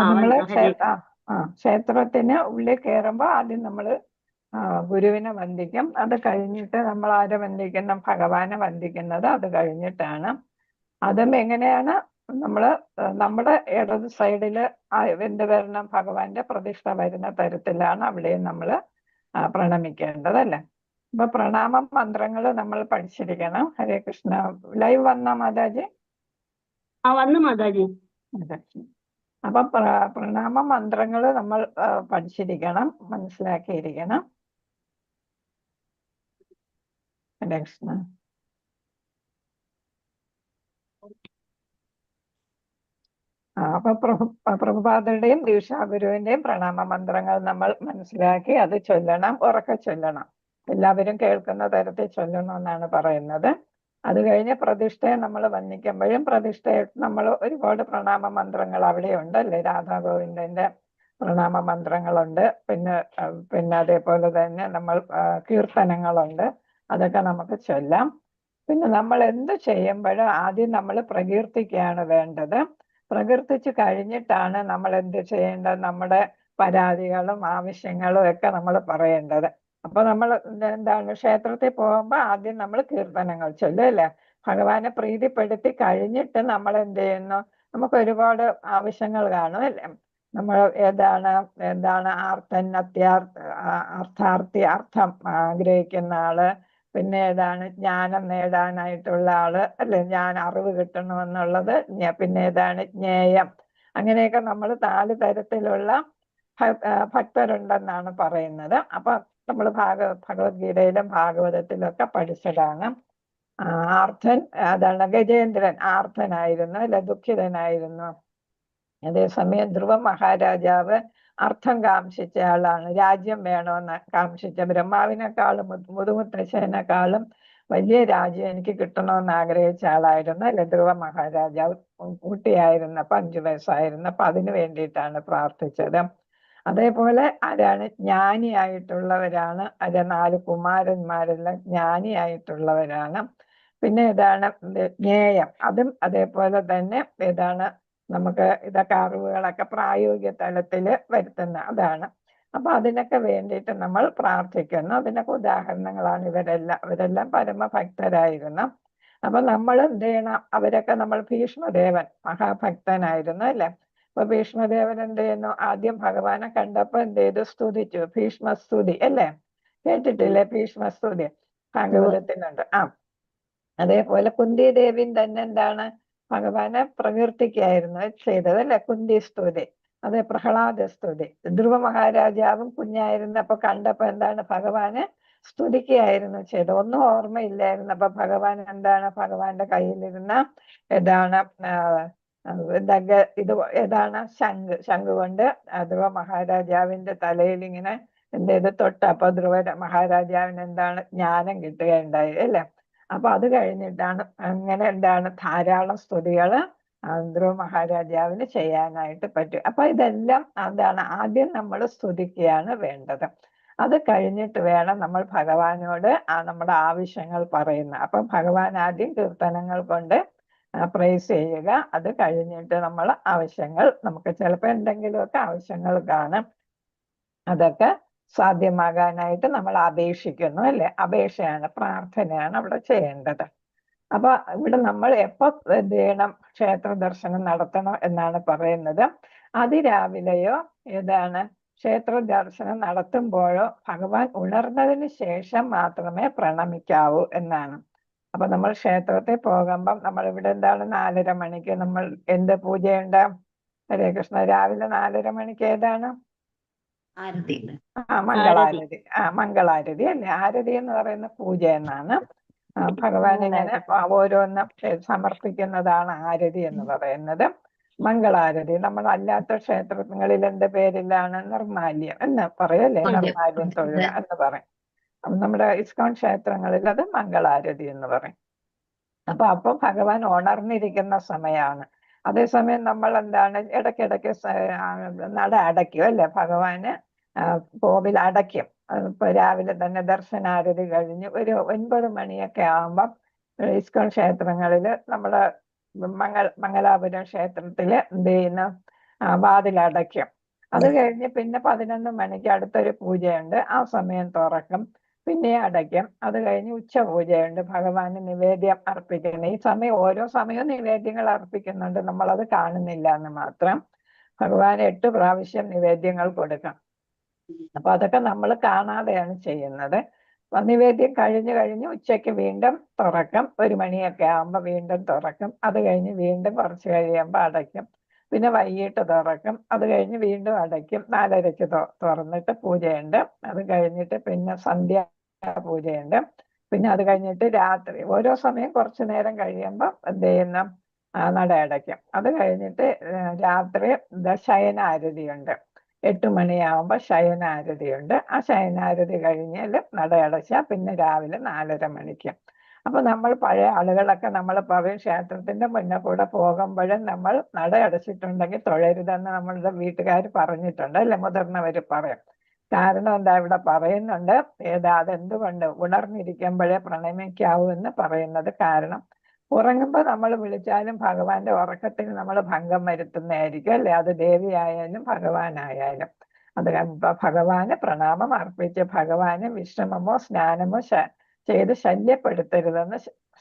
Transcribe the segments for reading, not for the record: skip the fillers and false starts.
ആ നമ്മള് ഹരി. ക്ഷേത്രത്തിന് ഉള്ളിൽ കയറുമ്പോ ആദ്യം നമ്മള് ഗുരുവിനെ വന്ദിക്കും. അത് കഴിഞ്ഞിട്ട് നമ്മൾ ആരെ വന്ദിക്കണം? ഭഗവാനെ വന്ദിക്കുന്നത് അത് കഴിഞ്ഞിട്ടാണ്. അതും എങ്ങനെയാണ്? നമ്മള് നമ്മുടെ ഇടത് സൈഡില് എന്ത് വരണം? ഭഗവാന്റെ പ്രതിഷ്ഠ വരുന്ന തരത്തിലാണ് അവിടെയും നമ്മള് പ്രണമിക്കേണ്ടതല്ലേ. അപ്പൊ പ്രണാമ മന്ത്രങ്ങൾ നമ്മൾ പഠിച്ചിരിക്കണം. ഹരേ കൃഷ്ണ. ലൈവ് വന്ന മാതാജി? ആ വന്നു മാതാജി. അതെ. അപ്പൊ പ്രണാമ മന്ത്രങ്ങൾ നമ്മൾ പഠിച്ചിരിക്കണം, മനസ്സിലാക്കിയിരിക്കണം. ഹരേ കൃഷ്ണ. അപ്പൊ പ്രഭുപാദരുടെയും ദീക്ഷാഗുരുവിന്റെയും പ്രണാമ മന്ത്രങ്ങൾ നമ്മൾ മനസ്സിലാക്കി അത് ചൊല്ലണം, ഉറക്കെ ചൊല്ലണം. എല്ലാവരും കേൾക്കുന്ന തരത്തിൽ ചൊല്ലണമെന്നാണ് പറയുന്നത്. അത് കഴിഞ്ഞ് പ്രതിഷ്ഠയെ നമ്മൾ വന്ദിക്കുമ്പോഴും പ്രതിഷ്ഠയെ നമ്മൾ ഒരുപാട് പ്രണാമ മന്ത്രങ്ങൾ അവിടെ ഉണ്ടല്ലേ. രാധാ ഗോവിന്ദന്റെ പ്രണാമ മന്ത്രങ്ങളുണ്ട്. പിന്നെ അതേപോലെ തന്നെ നമ്മൾ കീർത്തനങ്ങളുണ്ട്. അതൊക്കെ നമുക്ക് ചൊല്ലാം. പിന്നെ നമ്മൾ എന്ത് ചെയ്യുമ്പോഴും ആദ്യം നമ്മൾ പ്രകീർത്തിക്കുകയാണ് വേണ്ടത്. പ്രകീർത്തിച്ച് കഴിഞ്ഞിട്ടാണ് നമ്മൾ എന്ത് ചെയ്യേണ്ടത്? നമ്മുടെ പരാതികളും ആവശ്യങ്ങളും ഒക്കെ നമ്മൾ പറയേണ്ടത്. അപ്പൊ നമ്മൾ എന്താണ്, ക്ഷേത്രത്തിൽ പോകുമ്പോ ആദ്യം നമ്മൾ കീർത്തനങ്ങൾ ചൊല്ലും അല്ലേ. ഭഗവാനെ പ്രീതിപ്പെടുത്തി കഴിഞ്ഞിട്ട് നമ്മൾ എന്ത് ചെയ്യുന്നു? നമുക്ക് ഒരുപാട് ആവശ്യങ്ങൾ കാണും അല്ലേ. നമ്മൾ എന്താണ് ആർത്തൻ, അർത്ഥാർത്ഥി, അർത്ഥം ആഗ്രഹിക്കുന്ന ആള്. പിന്നെ ഏതാണ്? ജ്ഞാനം നേടാനായിട്ടുള്ള ആള് അല്ലെ, അറിവ് കിട്ടണമെന്നുള്ളത്. പിന്നെ ഏതാണ്? ജ്ഞേയം. അങ്ങനെയൊക്കെ നമ്മൾ 4 തരത്തിലുള്ള ഭക്തരുണ്ടെന്നാണ് പറയുന്നത്. അപ്പൊ നമ്മൾ ഭഗവത്ഗീതയിലും ഭാഗവതത്തിലും ഒക്കെ പഠിച്ചതാണ്. ആർത്തൻ, അതാണ് ഗജേന്ദ്രൻ ആർത്തനായിരുന്നു അല്ലെ, ദുഃഖിതനായിരുന്നു. അതേസമയം ധ്രുവ മഹാരാജാവ് അർത്ഥം കാംക്ഷിച്ച ആളാണ്. രാജ്യം വേണമെന്ന് കാംക്ഷിച്ച, ബ്രഹ്മാവിനെക്കാളും മുതുമുത്തശ്ശനെക്കാളും വലിയ രാജ്യം എനിക്ക് കിട്ടണമെന്ന് ആഗ്രഹിച്ച ആളായിരുന്നു അല്ലെ ധ്രുവ മഹാരാജാവ്. കുട്ടിയായിരുന്നപ്പോ 5 വയസ്സായിരുന്നപ്പോ അതിനു വേണ്ടിയിട്ടാണ് പ്രാർത്ഥിച്ചത്. അതേപോലെ ആരാണ്? ജ്ഞാനിയായിട്ടുള്ളവരാണ്. 4 കുമാരന്മാരെല്ലാം ജ്ഞാനിയായിട്ടുള്ളവരാണ്. പിന്നെ ഏതാണ്? ജ്ഞേയം. അതും അതേപോലെ തന്നെ ഏതാണ്? നമുക്ക് ഇതൊക്കെ അറിവുകളൊക്കെ പ്രായോഗിക തലത്തില് വരുത്തുന്ന അതാണ്. അപ്പൊ അതിനൊക്കെ വേണ്ടിയിട്ട് നമ്മൾ പ്രാർത്ഥിക്കുന്നു. അതിനൊക്കെ ഉദാഹരണങ്ങളാണ് ഇവരെല്ലാം പരമഭക്തരായിരുന്നു. അപ്പൊ നമ്മൾ എന്ത് ചെയ്യണം? അവരൊക്കെ നമ്മൾ ഭീഷ്മദേവൻ മഹാഭക്തനായിരുന്നു അല്ലെ. അപ്പൊ ഭീഷ്മദേവൻ എന്ത് ചെയ്യുന്നു? ആദ്യം ഭഗവാനെ കണ്ടപ്പോ എന്ത് ചെയ്തു? സ്തുതിച്ചു. ഭീഷ്മസ്തുതി അല്ലേ, കേട്ടിട്ടില്ലേ? ഭീഷ്മസ്തുതി ഭാഗവതത്തിനുണ്ട്. അതേപോലെ കുന്തി ദേവിയും തന്നെ എന്താണ്? ഭഗവാനെ പ്രകീർത്തിക്കായിരുന്നു ചെയ്തത് അല്ലെ, കുന്തി സ്തുതി. അതെ, പ്രഹ്ലാദ സ്തുതി. ധ്രുവ മഹാരാജാവും കുഞ്ഞായിരുന്നപ്പോ കണ്ടപ്പോ എന്താണ്? ഭഗവാനെ സ്തുതിക്കുകയായിരുന്നു ചെയ്തത്. ഒന്നും ഓർമ്മയില്ലായിരുന്നു. അപ്പൊ ഭഗവാൻ എന്താണ്? ഭഗവാന്റെ കയ്യിലിരുന്ന ഏതാണ് ഇത് ഏതാണ്? ശംഖ് കൊണ്ട് ധ്രുവ മഹാരാജാവിന്റെ തലയിൽ ഇങ്ങനെ എന്ത് ചെയ്ത് തൊട്ട്. അപ്പൊ ധ്രുവ മഹാരാജാവിന് എന്താണ്? ജ്ഞാനം കിട്ടുകയുണ്ടായി അല്ലെ. അപ്പൊ അത് കഴിഞ്ഞിട്ടാണ് അങ്ങനെ എന്താണ് ധാരാളം സ്തുതികള് ധ്രുവ മഹാരാജാവിന് ചെയ്യാനായിട്ട് പറ്റും. അപ്പൊ ഇതെല്ലാം എന്താണ്? ആദ്യം നമ്മൾ സ്തുതിക്കുകയാണ് വേണ്ടത്. അത് കഴിഞ്ഞിട്ട് വേണം നമ്മൾ ഭഗവാനോട് നമ്മുടെ ആവശ്യങ്ങൾ പറയുന്നത്. അപ്പൊ ഭഗവാൻ ആദ്യം കീർത്തനങ്ങൾ കൊണ്ട് പ്രൈസ് ചെയ്യുക. അത് കഴിഞ്ഞിട്ട് നമ്മൾ ആവശ്യങ്ങൾ, നമുക്ക് ചിലപ്പോൾ എന്തെങ്കിലുമൊക്കെ ആവശ്യങ്ങൾ കാണും, അതൊക്കെ സാധ്യമാകാനായിട്ട് നമ്മൾ അപേക്ഷിക്കുന്നു അല്ലെ. അപേക്ഷയാണ്, പ്രാർത്ഥനയാണ് അവിടെ ചെയ്യേണ്ടത്. അപ്പൊ ഇവിടെ നമ്മൾ എപ്പോ എന്ത് ചെയ്യണം? ക്ഷേത്ര ദർശനം നടത്തണം എന്നാണ് പറയുന്നത്. അതിരാവിലെയോ ഏതാണ്? ക്ഷേത്ര ദർശനം നടത്തുമ്പോഴോ ഭഗവാൻ ഉണർന്നതിന് ശേഷം മാത്രമേ പ്രണമിക്കാവൂ എന്നാണ്. അപ്പൊ നമ്മൾ ക്ഷേത്രത്തിൽ പോകുമ്പം നമ്മൾ ഇവിടെ എന്താണ് 4:30 മണിക്ക് നമ്മൾ എന്ത് പൂജയുണ്ട്? ഹരേ കൃഷ്ണ. രാവിലെ 4:30 മണിക്ക് ഏതാണ്? മംഗളാരതി. മംഗളാരതി അല്ലേ. ആരതി എന്ന് പറയുന്ന പൂജ എന്നാണ്. ഭഗവാൻ ഇങ്ങനെ ഓരോന്നും സമർപ്പിക്കുന്നതാണ് ആരതി എന്ന് പറയുന്നത്. മംഗളാരതി. നമ്മൾ അല്ലാത്ത ക്ഷേത്രങ്ങളിൽ എന്ത് പേരിലാണ്? നിർമാല്യം എന്ന് പറയല്ലേ. നിർമാല്യം തൊഴുക എന്ന് പറയും. നമ്മുടെ ഇസ്കോൺ ക്ഷേത്രങ്ങളിൽ അത് മംഗളാരതി എന്ന് പറയും. അപ്പൊ ഭഗവാൻ ഉണർന്നിരിക്കുന്ന സമയമാണ്. അതേസമയം നമ്മൾ എന്താണ്? ഇടയ്ക്കിടയ്ക്ക് നട അടയ്ക്കും അല്ലെ. ഭഗവാന് കോവിൽ അടയ്ക്കും. ഇപ്പൊ രാവിലെ തന്നെ ദർശനാരതി കഴിഞ്ഞ് ഒരു 9 മണിയൊക്കെ ആകുമ്പം ഇസ്കോൺ ക്ഷേത്രങ്ങളില് നമ്മുടെ മംഗലാപുരം ക്ഷേത്രത്തില് എന്ത് ചെയ്യുന്നു? വാതിലടയ്ക്കും. അത് കഴിഞ്ഞ് പിന്നെ 11 മണിക്ക് അടുത്തൊരു പൂജയുണ്ട്, ആ സമയം തുറക്കും, പിന്നെ അടയ്ക്കും. അത് കഴിഞ്ഞ് ഉച്ച പൂജയുണ്ട്, ഭഗവാന് നിവേദ്യം അർപ്പിക്കണം. ഈ സമയം ഓരോ സമയവും നിവേദ്യങ്ങൾ അർപ്പിക്കുന്നുണ്ട്, നമ്മളത് കാണുന്നില്ല എന്ന് മാത്രം. ഭഗവാന് 8 പ്രാവശ്യം നിവേദ്യങ്ങൾ കൊടുക്കാം. അപ്പൊ അതൊക്കെ നമ്മൾ കാണാതെയാണ് ചെയ്യുന്നത്. നിവേദ്യം കഴിഞ്ഞ് ഉച്ചയ്ക്ക് വീണ്ടും തുറക്കും, 1 മണിയൊക്കെ ആകുമ്പോൾ വീണ്ടും തുറക്കും. അത് കഴിഞ്ഞ് വീണ്ടും കുറച്ച് കഴിയുമ്പോൾ അടയ്ക്കും, പിന്നെ വൈകിട്ട് തുറക്കും. അത് കഴിഞ്ഞ് വീണ്ടും അടയ്ക്കും. 4:30-ക്ക് തുറന്നിട്ട് പൂജയുണ്ട്. അത് കഴിഞ്ഞിട്ട് പിന്നെ സന്ധ്യ പൂജയുണ്ട്. പിന്നെ അത് കഴിഞ്ഞിട്ട് രാത്രി ഓരോ സമയം കുറച്ചു നേരം കഴിയുമ്പോൾ എന്ത് ചെയ്യുന്നു, നട അടയ്ക്കും. അത് കഴിഞ്ഞിട്ട് രാത്രി ശയനാരതിയുണ്ട്. 8 മണിയാവുമ്പോൾ ശയനാരതിയുണ്ട്. ആ ശയനാരതി കഴിഞ്ഞാൽ നട അടച്ചാൽ പിന്നെ രാവിലെ 4:30 മണിക്ക്. അപ്പൊ നമ്മൾ പഴയ ആളുകളൊക്കെ നമ്മൾ പറയും, ക്ഷേത്രത്തിന്റെ മുന്നേ കൂടെ പോകുമ്പോഴും നമ്മൾ നട അടച്ചിട്ടുണ്ടെങ്കിൽ തൊഴരുതെന്ന് നമ്മളുടെ വീട്ടുകാർ പറഞ്ഞിട്ടുണ്ട് അല്ലെ, മുതിർന്നവര് പറയും. കാരണം എന്താ ഇവിടെ പറയുന്നുണ്ട്, അതെന്തുകൊണ്ട് ഉണർന്നിരിക്കുമ്പോഴേ പ്രണമിക്കാവൂ എന്ന് പറയുന്നത്. കാരണം ഉറങ്ങുമ്പോൾ നമ്മൾ വിളിച്ചാലും ഭഗവാന്റെ ഉറക്കത്തിൽ നമ്മൾ ഭംഗം വരുത്തുന്നതായിരിക്കും അല്ലെ, അത് ദേവിയായാലും ഭഗവാനായാലും. അത് ഭഗവാന് പ്രണാമം അർപ്പിച്ച് ഭഗവാന് വിശ്രമമോ സ്നാനമോ ചെയ്ത് ശല്യപ്പെടുത്തരുതെന്ന്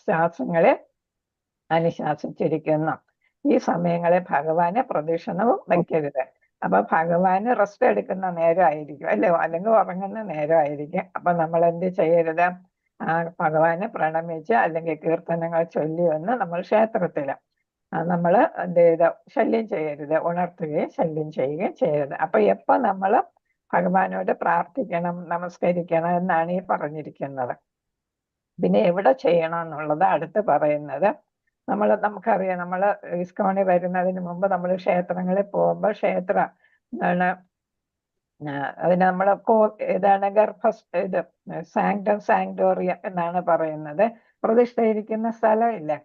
ശാസ്ത്രങ്ങളെ അനുശാസിച്ചിരിക്കുന്നു. ഈ സമയങ്ങളെ ഭഗവാന് പ്രദക്ഷിണവും വയ്ക്കരുത്. അപ്പൊ ഭഗവാന് റെസ്റ്റ് എടുക്കുന്ന നേരമായിരിക്കും അല്ലെ, അല്ലെങ്കിൽ ഉറങ്ങുന്ന നേരമായിരിക്കും. അപ്പൊ നമ്മൾ എന്ത് ചെയ്യരുത്, ഭഗവാനെ പ്രണമിച്ച് അല്ലെങ്കിൽ കീർത്തനങ്ങൾ ചൊല്ലി വന്ന് നമ്മൾ ക്ഷേത്രത്തില് നമ്മൾ എന്ത് ചെയ്ത് ശല്യം ചെയ്യരുത്, ഉണർത്തുകയും ശല്യം ചെയ്യുകയും ചെയ്യരുത്. അപ്പൊ എപ്പോ നമ്മൾ ഭഗവാനോട് പ്രാർത്ഥിക്കണം, നമസ്കരിക്കണം എന്നാണ് ഈ പറഞ്ഞിരിക്കുന്നത്. പിന്നെ എവിടെ ചെയ്യണം എന്നുള്ളത് അടുത്ത് പറയുന്നത്. നമുക്കറിയാം, നമ്മൾ ഇസ്കോണിൽ വരുന്നതിന് മുമ്പ് നമ്മൾ ക്ഷേത്രങ്ങളിൽ പോകുമ്പോൾ അതിന് നമ്മൾ ഇത് സാങ്ക്ടോറിയം എന്നാണ് പറയുന്നത്. പ്രതിഷ്ഠയിരിക്കുന്ന സ്ഥലമില്ലേ,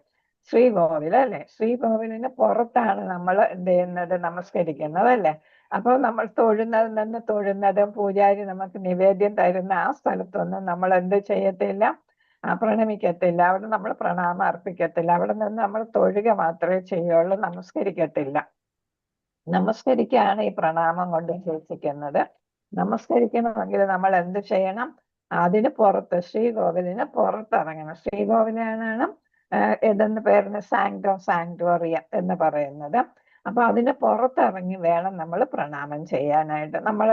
ശ്രീകോവിൽ അല്ലെ, ശ്രീകോവിലിന് പുറത്താണ് നമ്മൾ എന്ത് ചെയ്യുന്നത്, നമസ്കരിക്കുന്നത് അല്ലെ. അപ്പൊ നമ്മൾ തൊഴുന്നതും പൂജാരി നമുക്ക് നിവേദ്യം തരുന്ന ആ സ്ഥലത്തൊന്നും നമ്മൾ എന്ത് ചെയ്യത്തില്ല, പ്രണമിക്കത്തില്ല. അവിടെ നമ്മൾ പ്രണാമം അർപ്പിക്കത്തില്ല. അവിടെ നിന്ന് നമ്മൾ തൊഴുക മാത്രമേ ചെയ്യുള്ളൂ, നമസ്കരിക്കത്തില്ല. നമസ്കരിക്കുകയാണ് ഈ പ്രണാമം കൊണ്ട് ഉദ്ദേശിക്കുന്നത്. നമസ്കരിക്കണമെങ്കിൽ നമ്മൾ എന്ത് ചെയ്യണം, അതിന് പുറത്ത് ശ്രീകോവിലിന് പുറത്തിറങ്ങണം. ശ്രീകോവിലാണ് ഏതെന്ന് പേരിന് സാങ്ക്ടോറിയം എന്ന് പറയുന്നത്. അപ്പൊ അതിന് പുറത്തിറങ്ങി വേണം നമ്മൾ പ്രണാമം ചെയ്യാനായിട്ട്. നമ്മൾ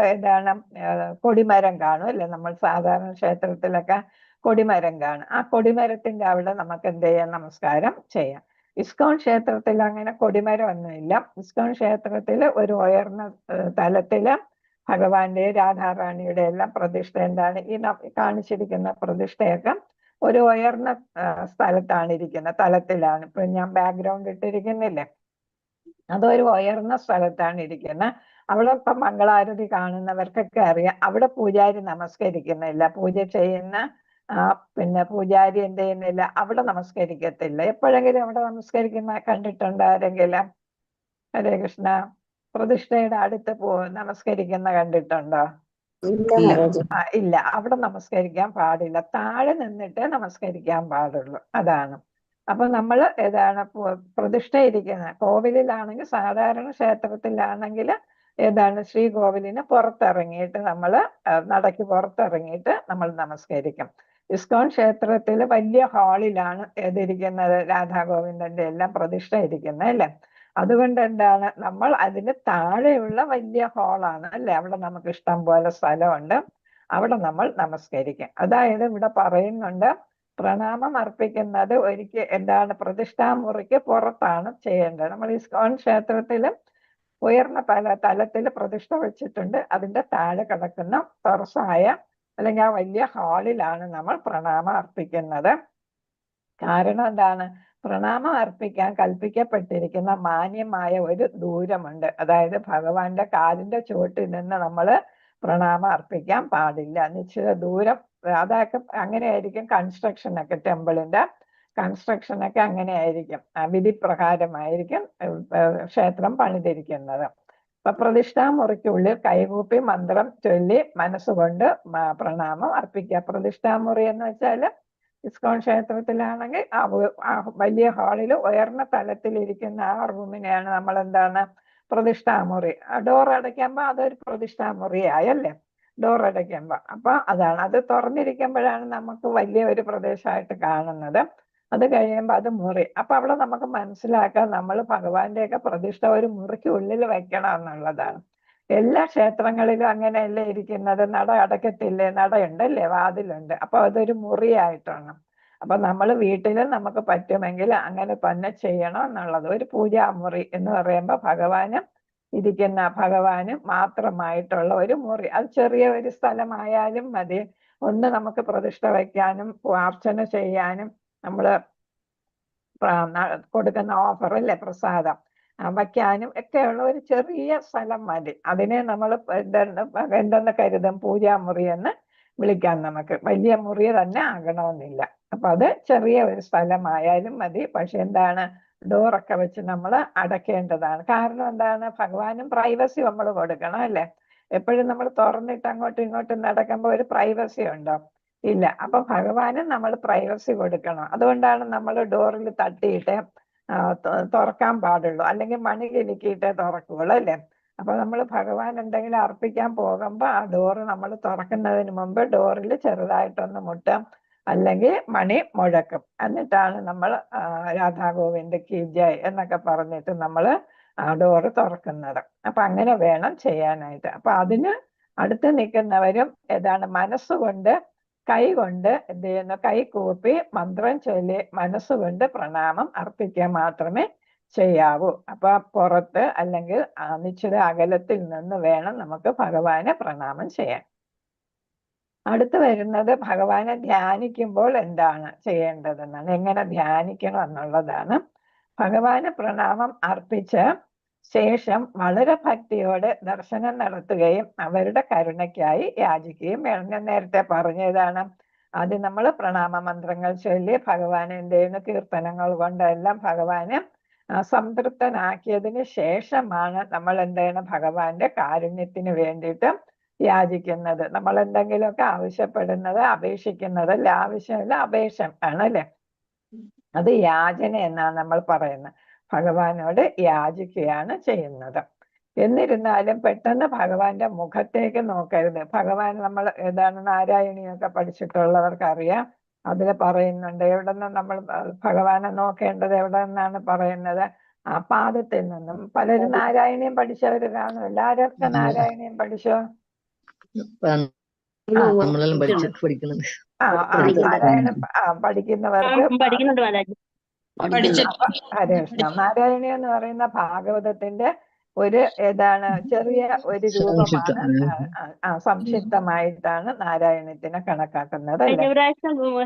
കൊടിമരം കാണും അല്ലെ, നമ്മൾ സാധാരണ ക്ഷേത്രത്തിലൊക്കെ കൊടിമരം കാണും. ആ കൊടിമരത്തിന്റെ അവിടെ നമുക്ക് എന്ത് ചെയ്യാം, നമസ്കാരം ചെയ്യാം. ഇസ്കോൺ ക്ഷേത്രത്തിൽ അങ്ങനെ കൊടിമരം ഒന്നുമില്ല. ഇസ്കോൺ ക്ഷേത്രത്തിൽ ഒരു ഉയർന്ന തലത്തില് ഭഗവാന്റെ രാധാറാണിയുടെ എല്ലാം പ്രതിഷ്ഠ എന്താണ്, ഈ കാണിച്ചിരിക്കുന്ന പ്രതിഷ്ഠയൊക്കെ ഒരു ഉയർന്ന സ്ഥലത്താണ് ഇരിക്കുന്നത്, തലത്തിലാണ്. ഇപ്പൊ ഞാൻ ബാക്ക്ഗ്രൗണ്ട് ഇട്ടിരിക്കുന്നില്ലേ, അതൊരു ഉയർന്ന സ്ഥലത്താണ് ഇരിക്കുന്നത്. അവിടെ ഇപ്പൊ മംഗളാരതി കാണുന്നവർക്കൊക്കെ അറിയാം, അവിടെ പൂജാരി നമസ്കരിക്കുന്നില്ല. പൂജ ചെയ്യുന്ന പിന്നെ പൂജാരി എന്ത് ചെയ്യുന്നില്ല, അവിടെ നമസ്കരിക്കത്തില്ല. എപ്പോഴെങ്കിലും അവിടെ നമസ്കരിക്കുന്ന കണ്ടിട്ടുണ്ടോ ആരെങ്കിലും? ഹരേ കൃഷ്ണ. പ്രതിഷ്ഠയുടെ അടുത്ത് നമസ്കരിക്കുന്ന കണ്ടിട്ടുണ്ടോ? ഇല്ല, അവിടെ നമസ്കരിക്കാൻ പാടില്ല. താഴെ നിന്നിട്ട് നമസ്കരിക്കാൻ പാടുള്ളൂ, അതാണ്. അപ്പൊ നമ്മൾ പ്രതിഷ്ഠ ഇരിക്കുന്ന കോവിലിലാണെങ്കിൽ, സാധാരണ ക്ഷേത്രത്തിലാണെങ്കിൽ ശ്രീകോവിലിന് പുറത്തിറങ്ങിയിട്ട് നമ്മൾ നടക്ക് പുറത്തിറങ്ങിയിട്ട് നമ്മൾ നമസ്കരിക്കും. ഇസ്കോൺ ക്ഷേത്രത്തിൽ വലിയ ഹാളിലാണ് ഏതിരിക്കുന്നത്, രാധാഗോവിന്ദന്റെ എല്ലാം പ്രതിഷ്ഠ ഇരിക്കുന്നത് അല്ലെ. അതുകൊണ്ട് നമ്മൾ അതിന് താഴെയുള്ള വലിയ ഹാളാണ് അല്ലെ, അവിടെ നമുക്ക് ഇഷ്ടം പോലെ സ്ഥലമുണ്ട്, അവിടെ നമ്മൾ നമസ്കരിക്കും. അതായത് ഇവിടെ പറയുന്നുണ്ട്, പ്രണാമം അർപ്പിക്കുന്നത് പ്രതിഷ്ഠാമുറിക്ക് പുറത്താണ് ചെയ്യേണ്ടത്. നമ്മൾ ഇസ്കോൺ ക്ഷേത്രത്തിലും ഉയർന്ന തലത്തിൽ പ്രതിഷ്ഠ വെച്ചിട്ടുണ്ട്, അതിന്റെ താഴെ കിടക്കുന്ന തുറസായ അല്ലെങ്കിൽ ആ വലിയ ഹാളിലാണ് നമ്മൾ പ്രണാമം അർപ്പിക്കുന്നത്. കാരണം എന്താണ്, പ്രണാമം അർപ്പിക്കാൻ കൽപ്പിക്കപ്പെട്ടിരിക്കുന്ന മാന്യമായ ഒരു ദൂരമുണ്ട്. അതായത് ഭഗവാന്റെ കാലിന്റെ ചുവട്ടിൽ നിന്ന് നമ്മൾ പ്രണാമം അർപ്പിക്കാൻ പാടില്ല, നിശ്ചിത ദൂരം. അതൊക്കെ അങ്ങനെയായിരിക്കും കൺസ്ട്രക്ഷനൊക്കെ, ടെമ്പിളിന്റെ കൺസ്ട്രക്ഷനൊക്കെ അങ്ങനെയായിരിക്കും, വിധിപ്രകാരമായിരിക്കും ക്ഷേത്രം പണിതിരിക്കുന്നത്. അപ്പൊ പ്രതിഷ്ഠാമുറിക്കുള്ളിൽ കൈകൂപ്പി മന്ത്രം ചൊല്ലി മനസ്സുകൊണ്ട് പ്രണാമം അർപ്പിക്കുക. പ്രതിഷ്ഠാമുറി എന്ന് വെച്ചാൽ ഇസ്കോൺ ക്ഷേത്രത്തിലാണെങ്കിൽ ആ വലിയ ഹാളിൽ ഉയർന്ന തലത്തിലിരിക്കുന്ന ആ റൂമിനെയാണ് നമ്മൾ പ്രതിഷ്ഠാമുറി. ഡോർ അടയ്ക്കുമ്പോ അതൊരു പ്രതിഷ്ഠാമുറിയായല്ലേ, ഡോർ അടയ്ക്കുമ്പോ. അപ്പൊ അതാണ്, അത് തുറന്നിരിക്കുമ്പോഴാണ് നമുക്ക് വലിയ ഒരു പ്രദേശമായിട്ട് കാണുന്നത്. അത് കഴിയുമ്പോ അത് മുറി. അപ്പൊ അവിടെ നമുക്ക് മനസ്സിലാക്കാം നമ്മൾ ഭഗവാന്റെ ഒക്കെ പ്രതിഷ്ഠ ഒരു മുറിക്ക് ഉള്ളിൽ വെക്കണം എന്നുള്ളതാണ്. എല്ലാ ക്ഷേത്രങ്ങളിലും അങ്ങനെയല്ലേ ഇരിക്കുന്നത്, നട അടയ്ക്കത്തില്ലേ, നടയുണ്ടല്ലേ, വാതിലുണ്ട്. അപ്പൊ അതൊരു മുറിയായിട്ടാണ്. അപ്പൊ നമ്മൾ വീട്ടിലും നമുക്ക് പറ്റുമെങ്കിൽ അങ്ങനെ തന്നെ ചെയ്യണം എന്നുള്ളത്. ഒരു പൂജാമുറി എന്ന് പറയുമ്പോൾ ഭഗവാന് മാത്രമായിട്ടുള്ള ഒരു മുറി. അത് ചെറിയ ഒരു സ്ഥലമായാലും മതി. ഒന്ന് നമുക്ക് പ്രതിഷ്ഠ വയ്ക്കാനും അർച്ചന ചെയ്യാനും നമ്മൾ കൊടുക്കുന്ന ഓഫർ അല്ലേ, പ്രസാദം വയ്ക്കാനും ഒക്കെയുള്ള ഒരു ചെറിയ സ്ഥലം മതി. അതിനെ നമ്മൾ എന്തെന്ന് കരുതും, പൂജാമുറി എന്ന് വിളിക്കാം. നമുക്ക് വലിയ മുറി തന്നെ ആകണമെന്നില്ല. അപ്പൊ അത് ചെറിയ ഒരു സ്ഥലമായാലും മതി. പക്ഷെ എന്താണ്, ഡോറൊക്കെ വെച്ച് നമ്മൾ അടയ്ക്കേണ്ടതാണ്. കാരണം എന്താണ്, ഭഗവാനും പ്രൈവസി നമ്മൾ കൊടുക്കണം അല്ലേ. എപ്പോഴും നമ്മൾ തുറന്നിട്ട് അങ്ങോട്ടും ഇങ്ങോട്ടും നടക്കുമ്പോൾ ഒരു പ്രൈവസി ഉണ്ടോ? ഇല്ല. അപ്പൊ ഭഗവാനും നമ്മൾ പ്രൈവസി കൊടുക്കണം. അതുകൊണ്ടാണ് നമ്മൾ ഡോറിൽ തട്ടിയിട്ട് തുറക്കാൻ പാടുള്ളൂ, അല്ലെങ്കിൽ മണി കിലുക്കിയിട്ടേ തുറക്കുള്ളൂ അല്ലേ. അപ്പൊ നമ്മൾ ഭഗവാൻ എന്തെങ്കിലും അർപ്പിക്കാൻ പോകുമ്പോ ആ ഡോറ് നമ്മൾ തുറക്കുന്നതിന് മുമ്പ് ഡോറിൽ ചെറുതായിട്ടൊന്ന് മുട്ടാം, അല്ലെങ്കിൽ മണി മുഴക്കും. എന്നിട്ടാണ് നമ്മൾ രാധാ ഗോവിന്ദ് കി ജയ് എന്നൊക്കെ പറഞ്ഞിട്ട് നമ്മൾ ഡോറ് തുറക്കുന്നത്. അപ്പൊ അങ്ങനെ വേണം ചെയ്യാനായിട്ട്. അപ്പൊ അതിന് അടുത്ത് നിൽക്കുന്നവരും മനസ്സുകൊണ്ട് കൈകൊണ്ട് എന്ത് ചെയ്യുന്നു, കൈ കൂപ്പി മന്ത്രം ചൊല്ലി മനസ്സുകൊണ്ട് പ്രണാമം അർപ്പിക്കാൻ മാത്രമേ ചെയ്യാവൂ. അപ്പൊ പുറത്ത് അല്ലെങ്കിൽ നിശ്ചിത അകലത്തിൽ നിന്ന് വേണം നമുക്ക് ഭഗവാനെ പ്രണാമം ചെയ്യാൻ. അടുത്ത് വരുന്നത് ഭഗവാനെ ധ്യാനിക്കുമ്പോൾ എന്താണ് ചെയ്യേണ്ടതെന്നാണ്, എങ്ങനെ ധ്യാനിക്കണം എന്നുള്ളതാണ്. ഭഗവാന് പ്രണാമം അർപ്പിച്ച് ശേഷം വളരെ ഭക്തിയോടെ ദർശനം നടത്തുകയും അവരുടെ കരുണയ്ക്കായി യാചിക്കുകയും വേണം. ഞാൻ നേരത്തെ പറഞ്ഞതാണ്, ആദ്യം നമ്മൾ പ്രണാമ മന്ത്രങ്ങൾ ചൊല്ലി ഭഗവാനെ എന്ത് ചെയ്യുന്നു, കീർത്തനങ്ങൾ കൊണ്ടെല്ലാം ഭഗവാനെ സംതൃപ്തനാക്കിയതിന് ശേഷമാണ് നമ്മൾ എന്ത് ചെയ്യണം, ഭഗവാന്റെ കാരുണ്യത്തിന് വേണ്ടിയിട്ട് യാചിക്കുന്നത്. നമ്മൾ എന്തെങ്കിലുമൊക്കെ ആവശ്യപ്പെടുന്നത്, അപേക്ഷിക്കുന്നത് അല്ല, ആവശ്യമല്ല അപേക്ഷം ആണല്ലേ, അത് യാചന എന്നാണ് നമ്മൾ പറയുന്നത്. ഭഗവാനോട് യാചിക്കുകയാണ് ചെയ്യുന്നത്. എന്നിരുന്നാലും പെട്ടെന്ന് ഭഗവാന്റെ മുഖത്തേക്ക് നോക്കരുത്. ഭഗവാൻ നമ്മൾ നാരായണിയൊക്കെ പഠിച്ചിട്ടുള്ളവർക്ക് അറിയാം, അതിൽ പറയുന്നുണ്ട് എവിടെ നിന്ന് നമ്മൾ ഭഗവാനെ നോക്കേണ്ടത്, എവിടെ നിന്നാണ് പറയുന്നത്, ആ പാദത്തിൽ നിന്നും. പലരും നാരായണീയം പഠിച്ചവർ കാണും. എല്ലാവരും നാരായണീയം പഠിച്ചോ? നാരായണ പഠിക്കുന്നവർക്ക് പഠിക്കുന്നുണ്ട് മാതാജി. ഹരേ കൃഷ്ണ. നാരായണി എന്ന് പറയുന്ന ഭാഗവതത്തിന്റെ ഒരു ചെറിയ ഒരു രൂപമാണ്, സംക്ഷിപ്തമായിട്ടാണ് നാരായണത്തിനെ കണക്കാക്കുന്നത് അല്ലേ.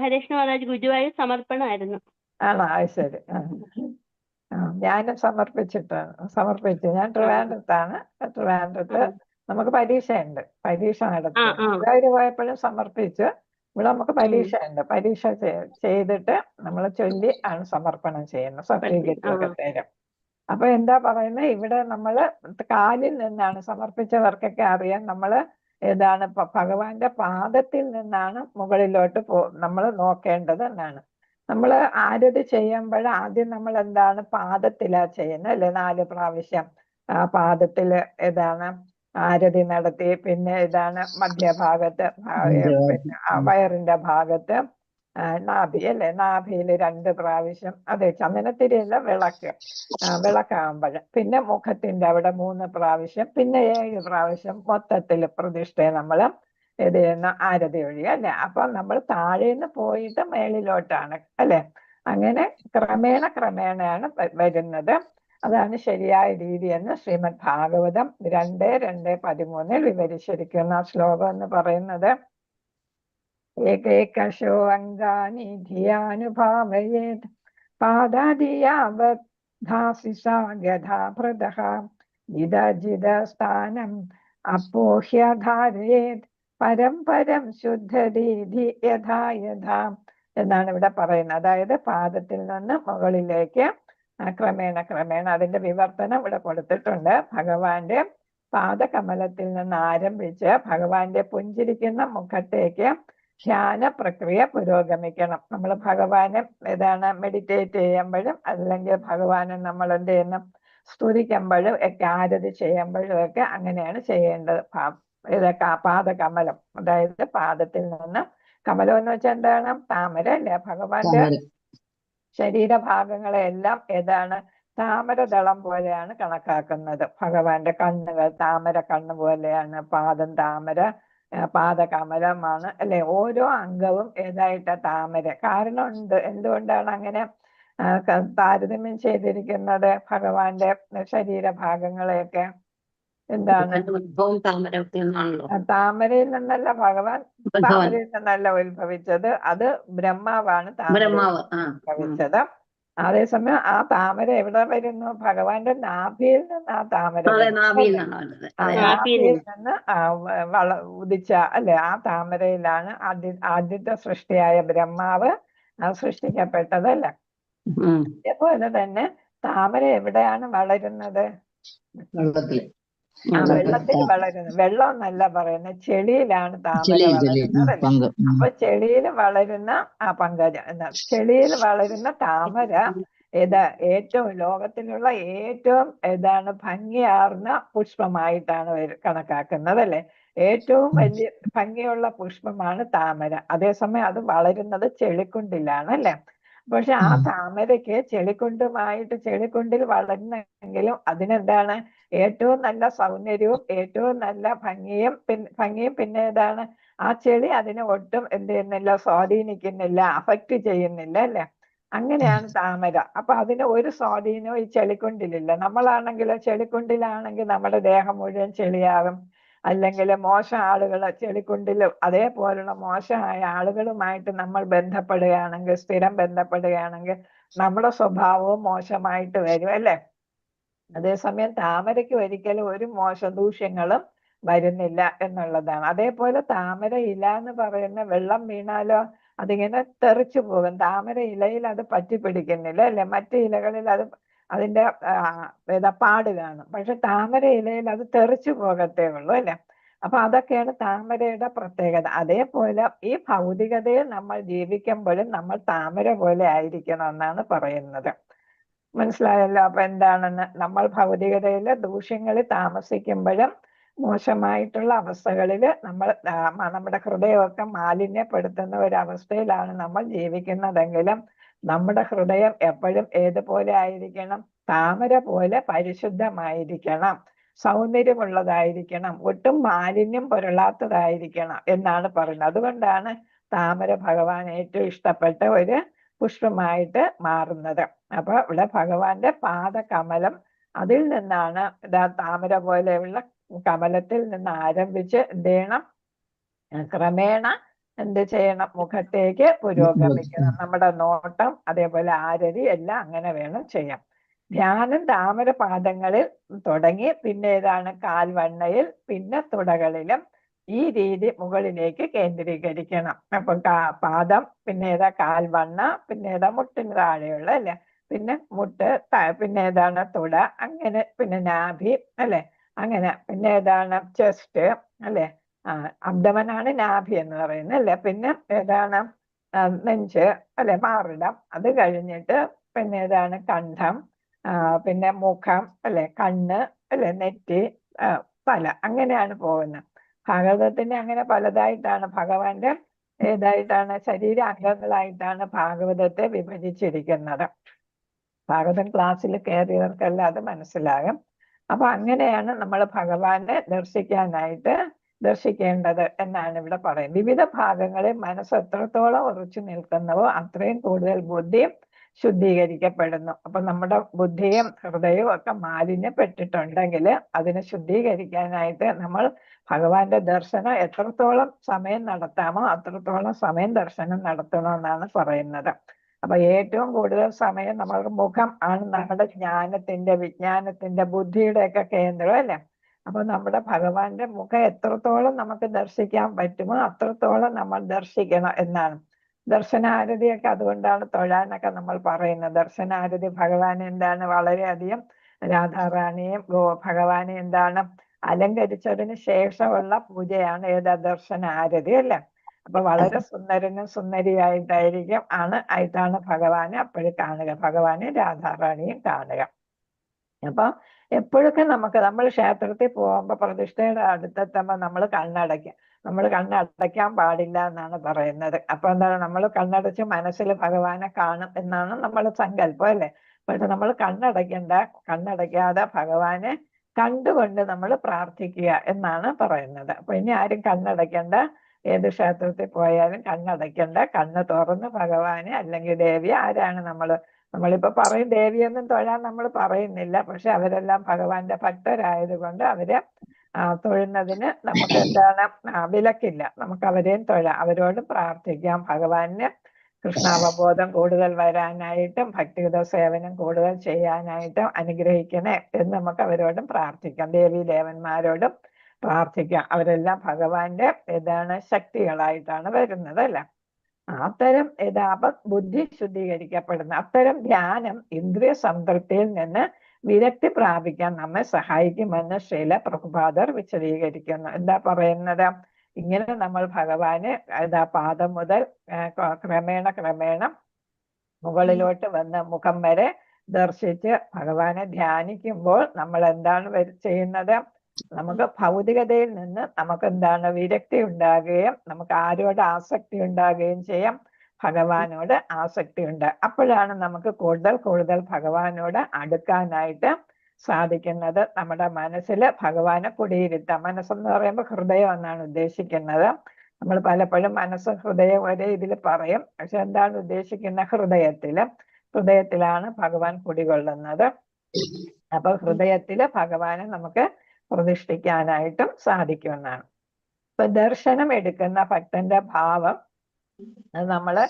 ഹരേഷ്ണ മാതാജി ഗുരുവായൂർ സമർപ്പണമായിരുന്നു. ആണോ? അത് ശരി. ഞാനും സമർപ്പിച്ചു. ഞാൻ ട്രിവാൻഡ്രത്താണ്. ട്രിവാൻഡ്രത്ത് നമുക്ക് പരീക്ഷയുണ്ട്, പരീക്ഷ നടത്തി. ഗുരുവായൂർ പോയപ്പോഴും സമർപ്പിച്ചു. ഇവിടെ നമുക്ക് പരീക്ഷയുണ്ട്. പരീക്ഷ ചെയ്തിട്ട് നമ്മൾ ചൊല്ലി ആണ് സമർപ്പണം ചെയ്യുന്നത്, സർട്ടിഫിക്കറ്റ് ഒക്കെ തരും. അപ്പൊ എന്താ പറയുന്നത്, ഇവിടെ നമ്മൾ കാലിൽ നിന്നാണ്, സമർപ്പിച്ചവർക്കൊക്കെ അറിയാം, നമ്മൾ ഭഗവാന്റെ പാദത്തിൽ നിന്നാണ് മുകളിലോട്ട് നമ്മൾ നോക്കേണ്ടത് എന്നാണ്. നമ്മൾ ആരതി ചെയ്യുമ്പോൾ ആദ്യം നമ്മൾ പാദത്തിലാ ചെയ്യുന്നത് അല്ലെ, 4 പ്രാവശ്യം പാദത്തില് ആരതി നടത്തി. പിന്നെ മധ്യഭാഗത്ത്, വയറിന്റെ ഭാഗത്ത് നാഭി അല്ലെ, നാഭിയിൽ 2 പ്രാവശ്യം, അതെ ചന്ദനത്തിരിയല്ല, വിളക്കാകുമ്പോൾ. പിന്നെ മുഖത്തിന്റെ അവിടെ 3 പ്രാവശ്യം, പിന്നെ 7 പ്രാവശ്യം മൊത്തത്തിൽ പ്രതിഷ്ഠയെ നമ്മൾ ഇത് ചെയ്യുന്ന ആരതി ഒഴിയ അല്ലെ. അപ്പൊ നമ്മൾ താഴേന്ന് പോയിട്ട് മേളിലോട്ടാണ് അല്ലെ. അങ്ങനെ ക്രമേണയാണ് വരുന്നത്. അതാണ് ശരിയായ രീതി എന്ന് ശ്രീമദ് ഭാഗവതം 2:2-13 വിവരിച്ചിരിക്കുന്ന ശ്ലോകം എന്ന് പറയുന്നത്. ഏകേകശോ അംഗാനി ധിയാനുഭാവയേത് പാദാദിയാവധാസിസാഗധാഭൃതഃ ജിദ അപ്പോഹ്യധാരയേത് പരം ശുദ്ധരീതി യഥാ എന്നാണ് ഇവിടെ പറയുന്നത്. അതായത് പാദത്തിൽ നിന്ന് മുകളിലേക്ക് ക്രമേണ അതിന്റെ വിവർത്തനം ഇവിടെ കൊടുത്തിട്ടുണ്ട്. ഭഗവാന്റെ പാദകമലത്തിൽ നിന്ന് ആരംഭിച്ച് ഭഗവാന്റെ പുഞ്ചിരിക്കുന്ന മുഖത്തേക്ക് ധ്യാന പ്രക്രിയ പുരോഗമിക്കണം. നമ്മൾ ഭഗവാനെ മെഡിറ്റേറ്റ് ചെയ്യുമ്പോഴും അല്ലെങ്കിൽ ഭഗവാനെ നമ്മൾ എന്ത് ചെയ്യുന്നു, സ്തുതിക്കുമ്പോഴും ഒക്കെ ആരതി ചെയ്യുമ്പോഴും ഒക്കെ അങ്ങനെയാണ് ചെയ്യേണ്ടത്. ഇതൊക്കെ പാദകമലം, അതായത് പാദത്തിൽ നിന്ന്, കമലം എന്ന് വെച്ചാൽ എന്താണ്? താമര അല്ലേ? ഭഗവാന്റെ ശരീരഭാഗങ്ങളെല്ലാം ഏതാണ്? താമരദളം പോലെയാണ് കണക്കാക്കുന്നത്. ഭഗവാന്റെ കണ്ണുകൾ താമര കണ്ണ് പോലെയാണ്, പാദം താമര, പാദകമലമാണ് അല്ലെ? ഓരോ അംഗവും ഏതായിട്ട താമര. കാരണമുണ്ട്, എന്തുകൊണ്ടാണ് അങ്ങനെ താരതമ്യം ചെയ്തിരിക്കുന്നത് ഭഗവാന്റെ ശരീരഭാഗങ്ങളെയൊക്കെ? എന്താണ്? താമരയിൽ നിന്നല്ല ഭഗവാൻ, താമരയിൽ നിന്നല്ല ഉത്ഭവിച്ചത്, അത് ബ്രഹ്മാവാണ് താമരയിൽ ഉത്ഭവിച്ചത്. അതേസമയം ആ താമര എവിടെ വരുന്നു? ഭഗവാന്റെ നാഭിയിൽ നിന്ന് ആ താമര നാഭിയിൽ നിന്ന് ഉദിച്ച അല്ലെ? ആ താമരയിലാണ് ആദ്യത്തെ സൃഷ്ടിയായ ബ്രഹ്മാവ് സൃഷ്ടിക്കപ്പെട്ടത് അല്ലെ? അതേപോലെ തന്നെ താമര എവിടെയാണ് വളരുന്നത്? വെള്ളത്തിൽ വളരുന്നത്. വെള്ളം എന്നല്ല പറയുന്നത്, ചെളിയിലാണ് താമര വളരുന്നത് അല്ലെ? അപ്പൊ ചെളിയിൽ വളരുന്ന ചെളിയിൽ വളരുന്ന താമര ഏറ്റവും ലോകത്തിലുള്ള ഏറ്റവും ഭംഗിയാർന്ന പുഷ്പമായിട്ടാണ് കണക്കാക്കുന്നത് അല്ലെ? ഏറ്റവും വലിയ ഭംഗിയുള്ള പുഷ്പമാണ് താമര. അതേസമയം അത് വളരുന്നത് ചെളിക്കുണ്ടിലാണ് അല്ലെ? പക്ഷെ ആ താമരയ്ക്ക് ചെളിക്കുണ്ടിൽ വളരുന്നെങ്കിലും അതിനെന്താണ്? ഏറ്റവും നല്ല സൗന്ദര്യവും ഏറ്റവും നല്ല ഭംഗിയും പിന്നെ ഏതാണ്? ആ ചെളി അതിനെ ഒട്ടും എന്ത് ചെയ്യുന്നില്ല, സ്വാധീനിക്കുന്നില്ല, അഫക്റ്റ് ചെയ്യുന്നില്ല അല്ലെ? അങ്ങനെയാണ് താമര. അപ്പൊ അതിന് ഒരു സ്വാധീനവും ഈ ചെളിക്കുണ്ടിലില്ല. നമ്മളാണെങ്കിലോ, ചെളിക്കുണ്ടിലാണെങ്കിൽ നമ്മുടെ ദേഹം മുഴുവൻ ചെളിയാകും. അല്ലെങ്കിൽ മോശം ആളുകൾ ചെളിക്കുണ്ടിലും അതേപോലുള്ള മോശമായ ആളുകളുമായിട്ട് നമ്മൾ സ്ഥിരം ബന്ധപ്പെടുകയാണെങ്കിൽ നമ്മുടെ സ്വഭാവവും മോശമായിട്ട് വരും അല്ലെ? അതേസമയം താമരയ്ക്ക് ഒരിക്കലും ഒരു ദൂഷ്യങ്ങളും വരുന്നില്ല എന്നുള്ളതാണ്. അതേപോലെ താമര ഇല എന്ന് പറയുന്ന വെള്ളം വീണാലോ അതിങ്ങനെ തെറിച്ചു പോകും. താമര ഇലയിൽ അത് പറ്റി പിടിക്കുന്നില്ല അല്ലെ? മറ്റു ഇലകളിൽ അതിന്റെ പാട് കാണും. പക്ഷെ താമര ഇലയിൽ അത് തെറിച്ചു പോകത്തേ ഉള്ളൂ അല്ലെ? അപ്പൊ അതൊക്കെയാണ് താമരയുടെ പ്രത്യേകത. അതേപോലെ ഈ ഭൗതികതയിൽ നമ്മൾ ജീവിക്കുമ്പോഴും നമ്മൾ താമര പോലെ ആയിരിക്കണം എന്നാണ് പറയുന്നത്. മനസ്സിലായല്ലോ? അപ്പൊ എന്താണെന്ന്? നമ്മൾ ഭൗതികതയില് ദൂഷ്യങ്ങളിൽ താമസിക്കുമ്പോഴും മോശമായിട്ടുള്ള അവസ്ഥകളിൽ നമ്മുടെ ഹൃദയമൊക്കെ മാലിന്യപ്പെടുത്തുന്ന ഒരവസ്ഥയിലാണ് നമ്മൾ ജീവിക്കുന്നതെങ്കിലും നമ്മുടെ ഹൃദയം എപ്പോഴും ഏതുപോലെ ആയിരിക്കണം? താമര പോലെ പരിശുദ്ധമായിരിക്കണം, സൗന്ദര്യമുള്ളതായിരിക്കണം, ഒട്ടും മാലിന്യം പുരളാത്തതായിരിക്കണം എന്നാണ് പറയുന്നത്. അതുകൊണ്ടാണ് താമര ഭഗവാൻ ഏറ്റവും ഇഷ്ടപ്പെട്ട ഒരു പുഷ്പമായിട്ട് മാറുന്നത്. അപ്പൊ ഇവിടെ ഭഗവാന്റെ പാദകമലം, അതിൽ നിന്നാണ് താമര പോലെയുള്ള കമലത്തിൽ നിന്ന് ആരംഭിച്ച് എന്ത് ചെയ്യണം? ക്രമേണ എന്ത് ചെയ്യണം? മുഖത്തേക്ക് പുരോഗമിക്കണം. നമ്മുടെ നോട്ടം, അതേപോലെ ആരതി എല്ലാം അങ്ങനെ വേണം ചെയ്യാം. ധ്യാനം താമര പാദങ്ങളിൽ തുടങ്ങി പിന്നെ ഏതാണ്? കാൽവണ്ണയിൽ, പിന്നെ തുടകളിലും ഈ രീതി മുകളിലേക്ക് കേന്ദ്രീകരിക്കണം. അപ്പൊ പാദം, പിന്നെ കാൽവണ്ണ, പിന്നെ മുട്ടിന് താഴെയുള്ള അല്ലെ? പിന്നെ മുട്ട്, പിന്നെ തുട, അങ്ങനെ പിന്നെ നാഭി അല്ലെ? അങ്ങനെ പിന്നെ ചെസ്റ്റ് അല്ലെ? അബ്ഡമനാണ് നാഭി എന്ന് പറയുന്നത് അല്ലെ? പിന്നെ നെഞ്ച് അല്ലെ? മാറിടം. അത് കഴിഞ്ഞിട്ട് പിന്നെ കണ്ഠം, പിന്നെ മുഖം അല്ലെ? കണ്ണ് അല്ലെ? നെറ്റി, തല, അങ്ങനെയാണ് പോകുന്നത്. ഭാഗവതത്തിന്റെ അങ്ങനെ പലതായിട്ടാണ്, ഭഗവാന്റെ ശരീരാംഗങ്ങളായിട്ടാണ് ഭാഗവതത്തെ വിഭജിച്ചിരിക്കുന്നത്. ഭാഗവതം ക്ലാസ്സിൽ കയറിയവർക്കെല്ലാം അത് മനസ്സിലാകും. അപ്പൊ അങ്ങനെയാണ് നമ്മൾ ഭഗവാനെ ദർശിക്കേണ്ടത് എന്നാണ് ഇവിടെ പറയുന്നത്. വിവിധ ഭാഗങ്ങളിൽ മനസ്സ് എത്രത്തോളം ഉറച്ചു നിൽക്കുന്നവോ അത്രയും കൂടുതൽ ബുദ്ധി ശുദ്ധീകരിക്കപ്പെടുന്നു. അപ്പൊ നമ്മുടെ ബുദ്ധിയും ഹൃദയവും ഒക്കെ മാലിന്യപ്പെട്ടിട്ടുണ്ടെങ്കിൽ അതിനെ ശുദ്ധീകരിക്കാനായിട്ട് നമ്മൾ ഭഗവാന്റെ ദർശനം എത്രത്തോളം സമയം നടത്താമോ അത്രത്തോളം സമയം ദർശനം നടത്തണമെന്നാണ് പറയുന്നത്. അപ്പൊ ഏറ്റവും കൂടുതൽ സമയം നമ്മളുടെ മുഖം ആണ് നമ്മുടെ ജ്ഞാനത്തിന്റെ, വിജ്ഞാനത്തിന്റെ, ബുദ്ധിയുടെ ഒക്കെ കേന്ദ്രം അല്ലെ? അപ്പൊ നമ്മുടെ ഭഗവാന്റെ മുഖം എത്രത്തോളം നമുക്ക് ദർശിക്കാൻ പറ്റുമോ അത്രത്തോളം നമ്മൾ ദർശിക്കണം എന്നാണ്. ദർശനാരതിയൊക്കെ അതുകൊണ്ടാണ് തൊഴാനൊക്കെ നമ്മൾ പറയുന്നത്. ദർശനാരതി ഭഗവാൻ വളരെയധികം രാധാറാണിയും ഭഗവാനെ അലങ്കരിച്ചതിന് ശേഷമുള്ള പൂജയാണ് ദർശനാരതി അല്ലെ? അപ്പൊ വളരെ സുന്ദരനും സുന്ദരിയായിട്ടായിരിക്കും ആയിട്ടാണ് ഭഗവാനെ അപ്പോഴും കാണുക, ഭഗവാനെ രാധാറാണിയും കാണുക. അപ്പൊ എപ്പോഴൊക്കെ നമ്മൾ ക്ഷേത്രത്തിൽ പോകുമ്പോ പ്രതിഷ്ഠയുടെ അടുത്തെത്തുമ്പോൾ നമ്മൾ കണ്ണടയ്ക്കാൻ പാടില്ല എന്നാണ് പറയുന്നത്. അപ്പൊ എന്താണ്, നമ്മൾ കണ്ണടച്ച് മനസ്സിൽ ഭഗവാനെ കാണും എന്നാണ് നമ്മൾ സങ്കല്പം, അല്ലേ? പക്ഷെ നമ്മൾ കണ്ണടയ്ക്കാതെ ഭഗവാനെ കണ്ടുകൊണ്ട് നമ്മൾ പ്രാർത്ഥിക്കുക എന്നാണ് പറയുന്നത്. അപ്പൊ ഇനി ആരും കണ്ണടയ്ക്കണ്ട, ഏത് ക്ഷേത്രത്തിൽ പോയാലും കണ്ണടയ്ക്കണ്ട, കണ്ണ് തുറന്ന് ഭഗവാനെ അല്ലെങ്കിൽ ദേവി ആരാണ് നമ്മളിപ്പോ പറയും ദേവിയൊന്നും തൊഴാൻ നമ്മൾ പറയുന്നില്ല, പക്ഷെ അവരെല്ലാം ഭഗവാന്റെ ഭക്തരായത് കൊണ്ട് അവരെ തൊഴുന്നതിന് നമുക്ക് എന്താണ് വിലക്കില്ല. നമുക്ക് അവരെയും തൊഴാം, അവരോട് പ്രാർത്ഥിക്കാം. ഭഗവാന് കൃഷ്ണാവബോധം കൂടുതൽ വരാനായിട്ടും ഭക്തിയുത സേവനം കൂടുതൽ ചെയ്യാനായിട്ടും അനുഗ്രഹിക്കണേ എന്ന് നമുക്ക് അവരോടും പ്രാർത്ഥിക്കാം. ദേവി ദേവന്മാരോടും പ്രാർത്ഥിക്കാം. അവരെല്ലാം ഭഗവാന്റെ ശക്തികളായിട്ടാണ് വരുന്നത്, അല്ലെ? അത്തരം ബുദ്ധി ശുദ്ധീകരിക്കപ്പെടുന്ന അത്തരം ധ്യാനം ഇന്ദ്രിയ സംതൃപ്തിയിൽ നിന്ന് വിരക്തി പ്രാപിക്കാൻ നമ്മെ സഹായിക്കുമെന്ന് ശ്രീല പ്രഭുപാദർ വിശദീകരിക്കുന്നു. എന്താ പറയുന്നത്? ഇങ്ങനെ നമ്മൾ ഭഗവാന് പാദം മുതൽ ക്രമേണ മുകളിലോട്ട് വന്ന് മുഖം വരെ ദർശിച്ച് ഭഗവാനെ ധ്യാനിക്കുമ്പോൾ നമ്മൾ എന്താണ് ചെയ്യുന്നത്? നമുക്ക് ഭൗതികതയിൽ നിന്ന് നമുക്ക് വിരക്തി ഉണ്ടാകുകയും നമുക്ക് ആരോട് ആസക്തി ഉണ്ടാകുകയും ചെയ്യാം, ഭഗവാനോട് ആസക്തി ഉണ്ട്. അപ്പോഴാണ് നമുക്ക് കൂടുതൽ ഭഗവാനോട് അടുക്കാനായിട്ട് സാധിക്കുന്നത്. നമ്മുടെ മനസ്സിൽ ഭഗവാനെ കുടിയിരുത്താം. മനസ്സെന്ന് പറയുമ്പോൾ ഹൃദയം എന്നാണ് ഉദ്ദേശിക്കുന്നത്. നമ്മൾ പലപ്പോഴും മനസ്സ് ഹൃദയം ഒരേ ഇതിൽ പറയും, പക്ഷെ എന്താണ് ഉദ്ദേശിക്കുന്ന? ഹൃദയത്തിലാണ് ഭഗവാൻ കുടികൊള്ളുന്നത്. അപ്പൊ ഹൃദയത്തില് ഭഗവാനെ നമുക്ക് പ്രതിഷ്ഠിക്കാനായിട്ടും സാധിക്കുമെന്നാണ്. ഇപ്പൊ ദർശനം എടുക്കുന്ന ഭക്തന്റെ ഭാവം അത് നമ്മള്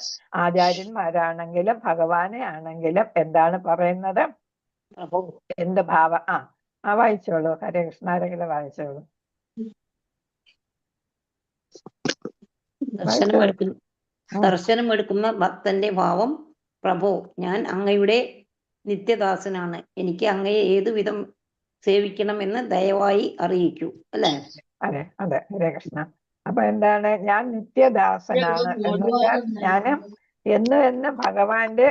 ആചാര്യന്മാരാണെങ്കിലും ഭഗവാനെ ആണെങ്കിലും എന്താണ് പറയുന്നത്? എന്ത് ഭാവം? വായിച്ചോളൂ. ഹരേ കൃഷ്ണ, ആരെങ്കിലും വായിച്ചോളൂ. ദർശനമെടുക്കുന്ന ഭക്തന്റെ ഭാവം: പ്രഭോ, ഞാൻ അങ്ങയുടെ നിത്യദാസനാണ്. എനിക്ക് അങ്ങയെ ഏതുവിധം സേവിക്കണമെന്ന് ദയവായി അറിയിക്കൂ. അല്ലേ? അതെ, ഹരേ കൃഷ്ണ. അപ്പൊ എന്താണ്? ഞാൻ നിത്യദാസനാണ് എന്ന് വെച്ചാൽ ഞാന് എന്ന് ഭഗവാന്റെ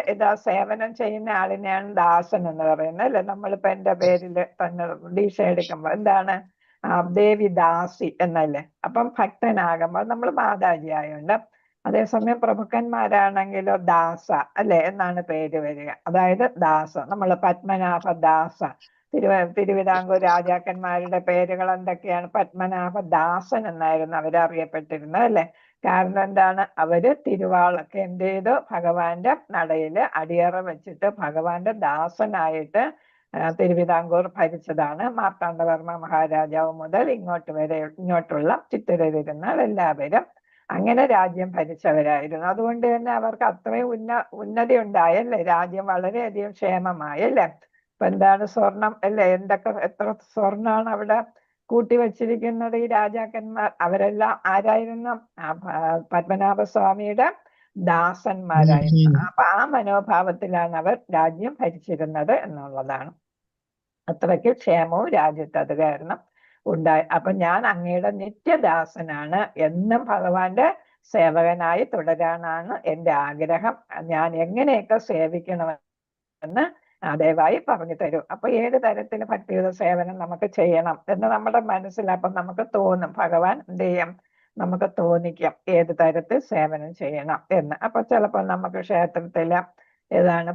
സേവനം ചെയ്യുന്ന ആളിനെയാണ് ദാസൻ എന്ന് പറയുന്നത്, അല്ലെ? നമ്മളിപ്പോ എന്റെ പേരിൽ തന്നെ ദീക്ഷ എടുക്കുമ്പോ എന്താണ്? ദേവി ദാസി എന്നല്ലേ? അപ്പം ഭക്തനാകുമ്പോൾ നമ്മൾ മാതാജി ആയുണ്ട്. അതേസമയം പ്രഭുക്കന്മാരാണെങ്കിലോ ദാസ, അല്ലെ എന്നാണ് പേര് വരിക. അതായത് ദാസ, നമ്മൾ പത്മനാഭ ദാസ. തിരുവിതാംകൂർ രാജാക്കന്മാരുടെ പേരുകൾ എന്തൊക്കെയാണ്? പത്മനാഭദാസൻ എന്നായിരുന്നു അവരറിയപ്പെട്ടിരുന്നത്, അല്ലെ? കാരണം എന്താണ്? അവര് തിരുവാളൊക്കെ എന്ത് ചെയ്തു? ഭഗവാന്റെ നടയില് അടിയറ വെച്ചിട്ട് ഭഗവാന്റെ ദാസനായിട്ട് തിരുവിതാംകൂർ ഭരിച്ചതാണ്. മാർത്താണ്ഡവർമ്മ മഹാരാജാവ് മുതൽ ഇങ്ങോട്ടുള്ള ചിത്തിരതിരുന്നാൾ എല്ലാവരും അങ്ങനെ രാജ്യം ഭരിച്ചവരായിരുന്നു. അതുകൊണ്ട് തന്നെ അവർക്ക് അത്രയും ഉന്നതി ഉണ്ടായല്ലേ? രാജ്യം വളരെയധികം ക്ഷേമമായല്ലേ? ഇപ്പൊ എന്താണ്? സ്വർണം, അല്ലേ? എത്ര സ്വർണ്ണാണ് അവിടെ കൂട്ടിവെച്ചിരിക്കുന്നത് ഈ രാജാക്കന്മാർ. അവരെല്ലാം ആരായിരുന്നു? പത്മനാഭസ്വാമിയുടെ ദാസന്മാരായിരുന്നു. അപ്പൊ ആ മനോഭാവത്തിലാണ് അവർ രാജ്യം ഭരിച്ചിരുന്നത് എന്നുള്ളതാണ്. അത്രയ്ക്ക് ക്ഷേമവും രാജ്യത്ത് അത് കാരണം ഉണ്ടായി. അപ്പൊ ഞാൻ അങ്ങയുടെ നിത്യദാസനാണ്, എന്നും ഭഗവാന്റെ സേവകനായി തുടരാനാണ് എൻ്റെ ആഗ്രഹം. ഞാൻ എങ്ങനെയൊക്കെ സേവിക്കണമെന്ന് ദയവായി പറഞ്ഞു തരൂ. അപ്പൊ ഏത് തരത്തിൽ ഭക്തിയുത സേവനം നമുക്ക് ചെയ്യണം എന്ന് നമ്മുടെ മനസ്സിൽ അപ്പം നമുക്ക് തോന്നും. ഭഗവാൻ എന്ത് ചെയ്യും? നമുക്ക് തോന്നിക്കും ഏത് തരത്തിൽ സേവനം ചെയ്യണം എന്ന്. അപ്പൊ ചിലപ്പോൾ നമുക്ക് ക്ഷേത്രത്തില്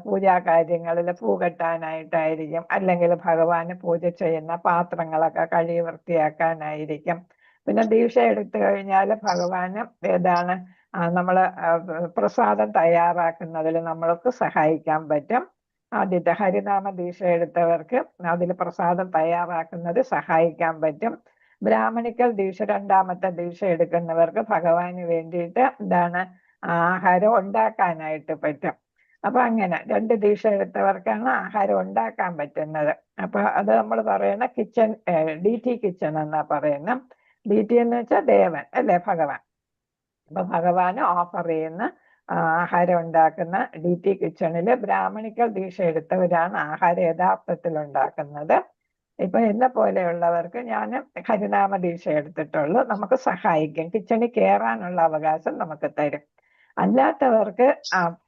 പൂജാ കാര്യങ്ങളിൽ പൂ കെട്ടാനായിട്ടായിരിക്കും, അല്ലെങ്കിൽ ഭഗവാന് പൂജ ചെയ്യുന്ന പാത്രങ്ങളൊക്കെ കഴുകി വൃത്തിയാക്കാനായിരിക്കും. പിന്നെ ദീക്ഷ എടുത്തു കഴിഞ്ഞാൽ ഭഗവാന് നമ്മള് പ്രസാദം തയ്യാറാക്കുന്നതിൽ നമ്മൾക്ക് സഹായിക്കാൻ പറ്റും. ആദ്യത്തെ ഹരിനാമ ദീക്ഷ എടുത്തവർക്ക് അതിൽ പ്രസാദം തയ്യാറാക്കുന്നത് സഹായിക്കാൻ പറ്റും. ബ്രാഹ്മണിക്കൽ ദീക്ഷ, രണ്ടാമത്തെ ദീക്ഷ എടുക്കുന്നവർക്ക് ഭഗവാന് വേണ്ടിയിട്ട് ആഹാരം ഉണ്ടാക്കാനായിട്ട് പറ്റും. അപ്പൊ അങ്ങനെ 2 ദീക്ഷ എടുത്തവർക്കാണ് ആഹാരം ഉണ്ടാക്കാൻ പറ്റുന്നത്. അപ്പൊ അത് നമ്മൾ പറയണ കിച്ചൺ, DT കിച്ചൺ എന്നാ പറയുന്ന. DT എന്ന് വെച്ചാൽ ദേവൻ, അല്ലെ? ഭഗവാൻ. അപ്പൊ ഭഗവാന് ഓഫർ ചെയ്യുന്ന ആഹാരം ഉണ്ടാക്കുന്ന DT കിച്ചണില് ബ്രാഹ്മണിക്കൽ ദീക്ഷ എടുത്തവരാണ് ആഹാരം യഥാർത്ഥത്തിൽ ഉണ്ടാക്കുന്നത്. ഇപ്പൊ എന്നെ പോലെയുള്ളവർക്ക് ഞാൻ ഹരിനാമ ദീക്ഷ എടുത്തിട്ടുള്ളൂ, നമുക്ക് സഹായിക്കും. കിച്ചണിൽ കയറാനുള്ള അവകാശം നമുക്ക് തരും. അല്ലാത്തവർക്ക്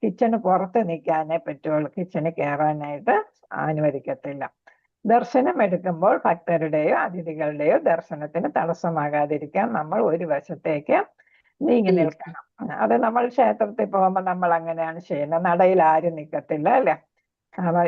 കിച്ചണ് പുറത്ത് നിൽക്കാനേ പറ്റുള്ളൂ, കിച്ചണിൽ കയറാനായിട്ട് അനുവദിക്കത്തില്ല. ദർശനം എടുക്കുമ്പോൾ ഭക്തരുടെയോ അതിഥികളുടെയോ ദർശനത്തിന് തടസ്സമാകാതിരിക്കാൻ നമ്മൾ ഒരു വശത്തേക്ക് നീങ്ങി നിൽക്കണം. അത് നമ്മൾ ക്ഷേത്രത്തിൽ പോകുമ്പോൾ നമ്മൾ അങ്ങനെയാണ് ചെയ്യുന്നത്. നടയിൽ ആരും നിൽക്കത്തില്ല, അല്ലെ?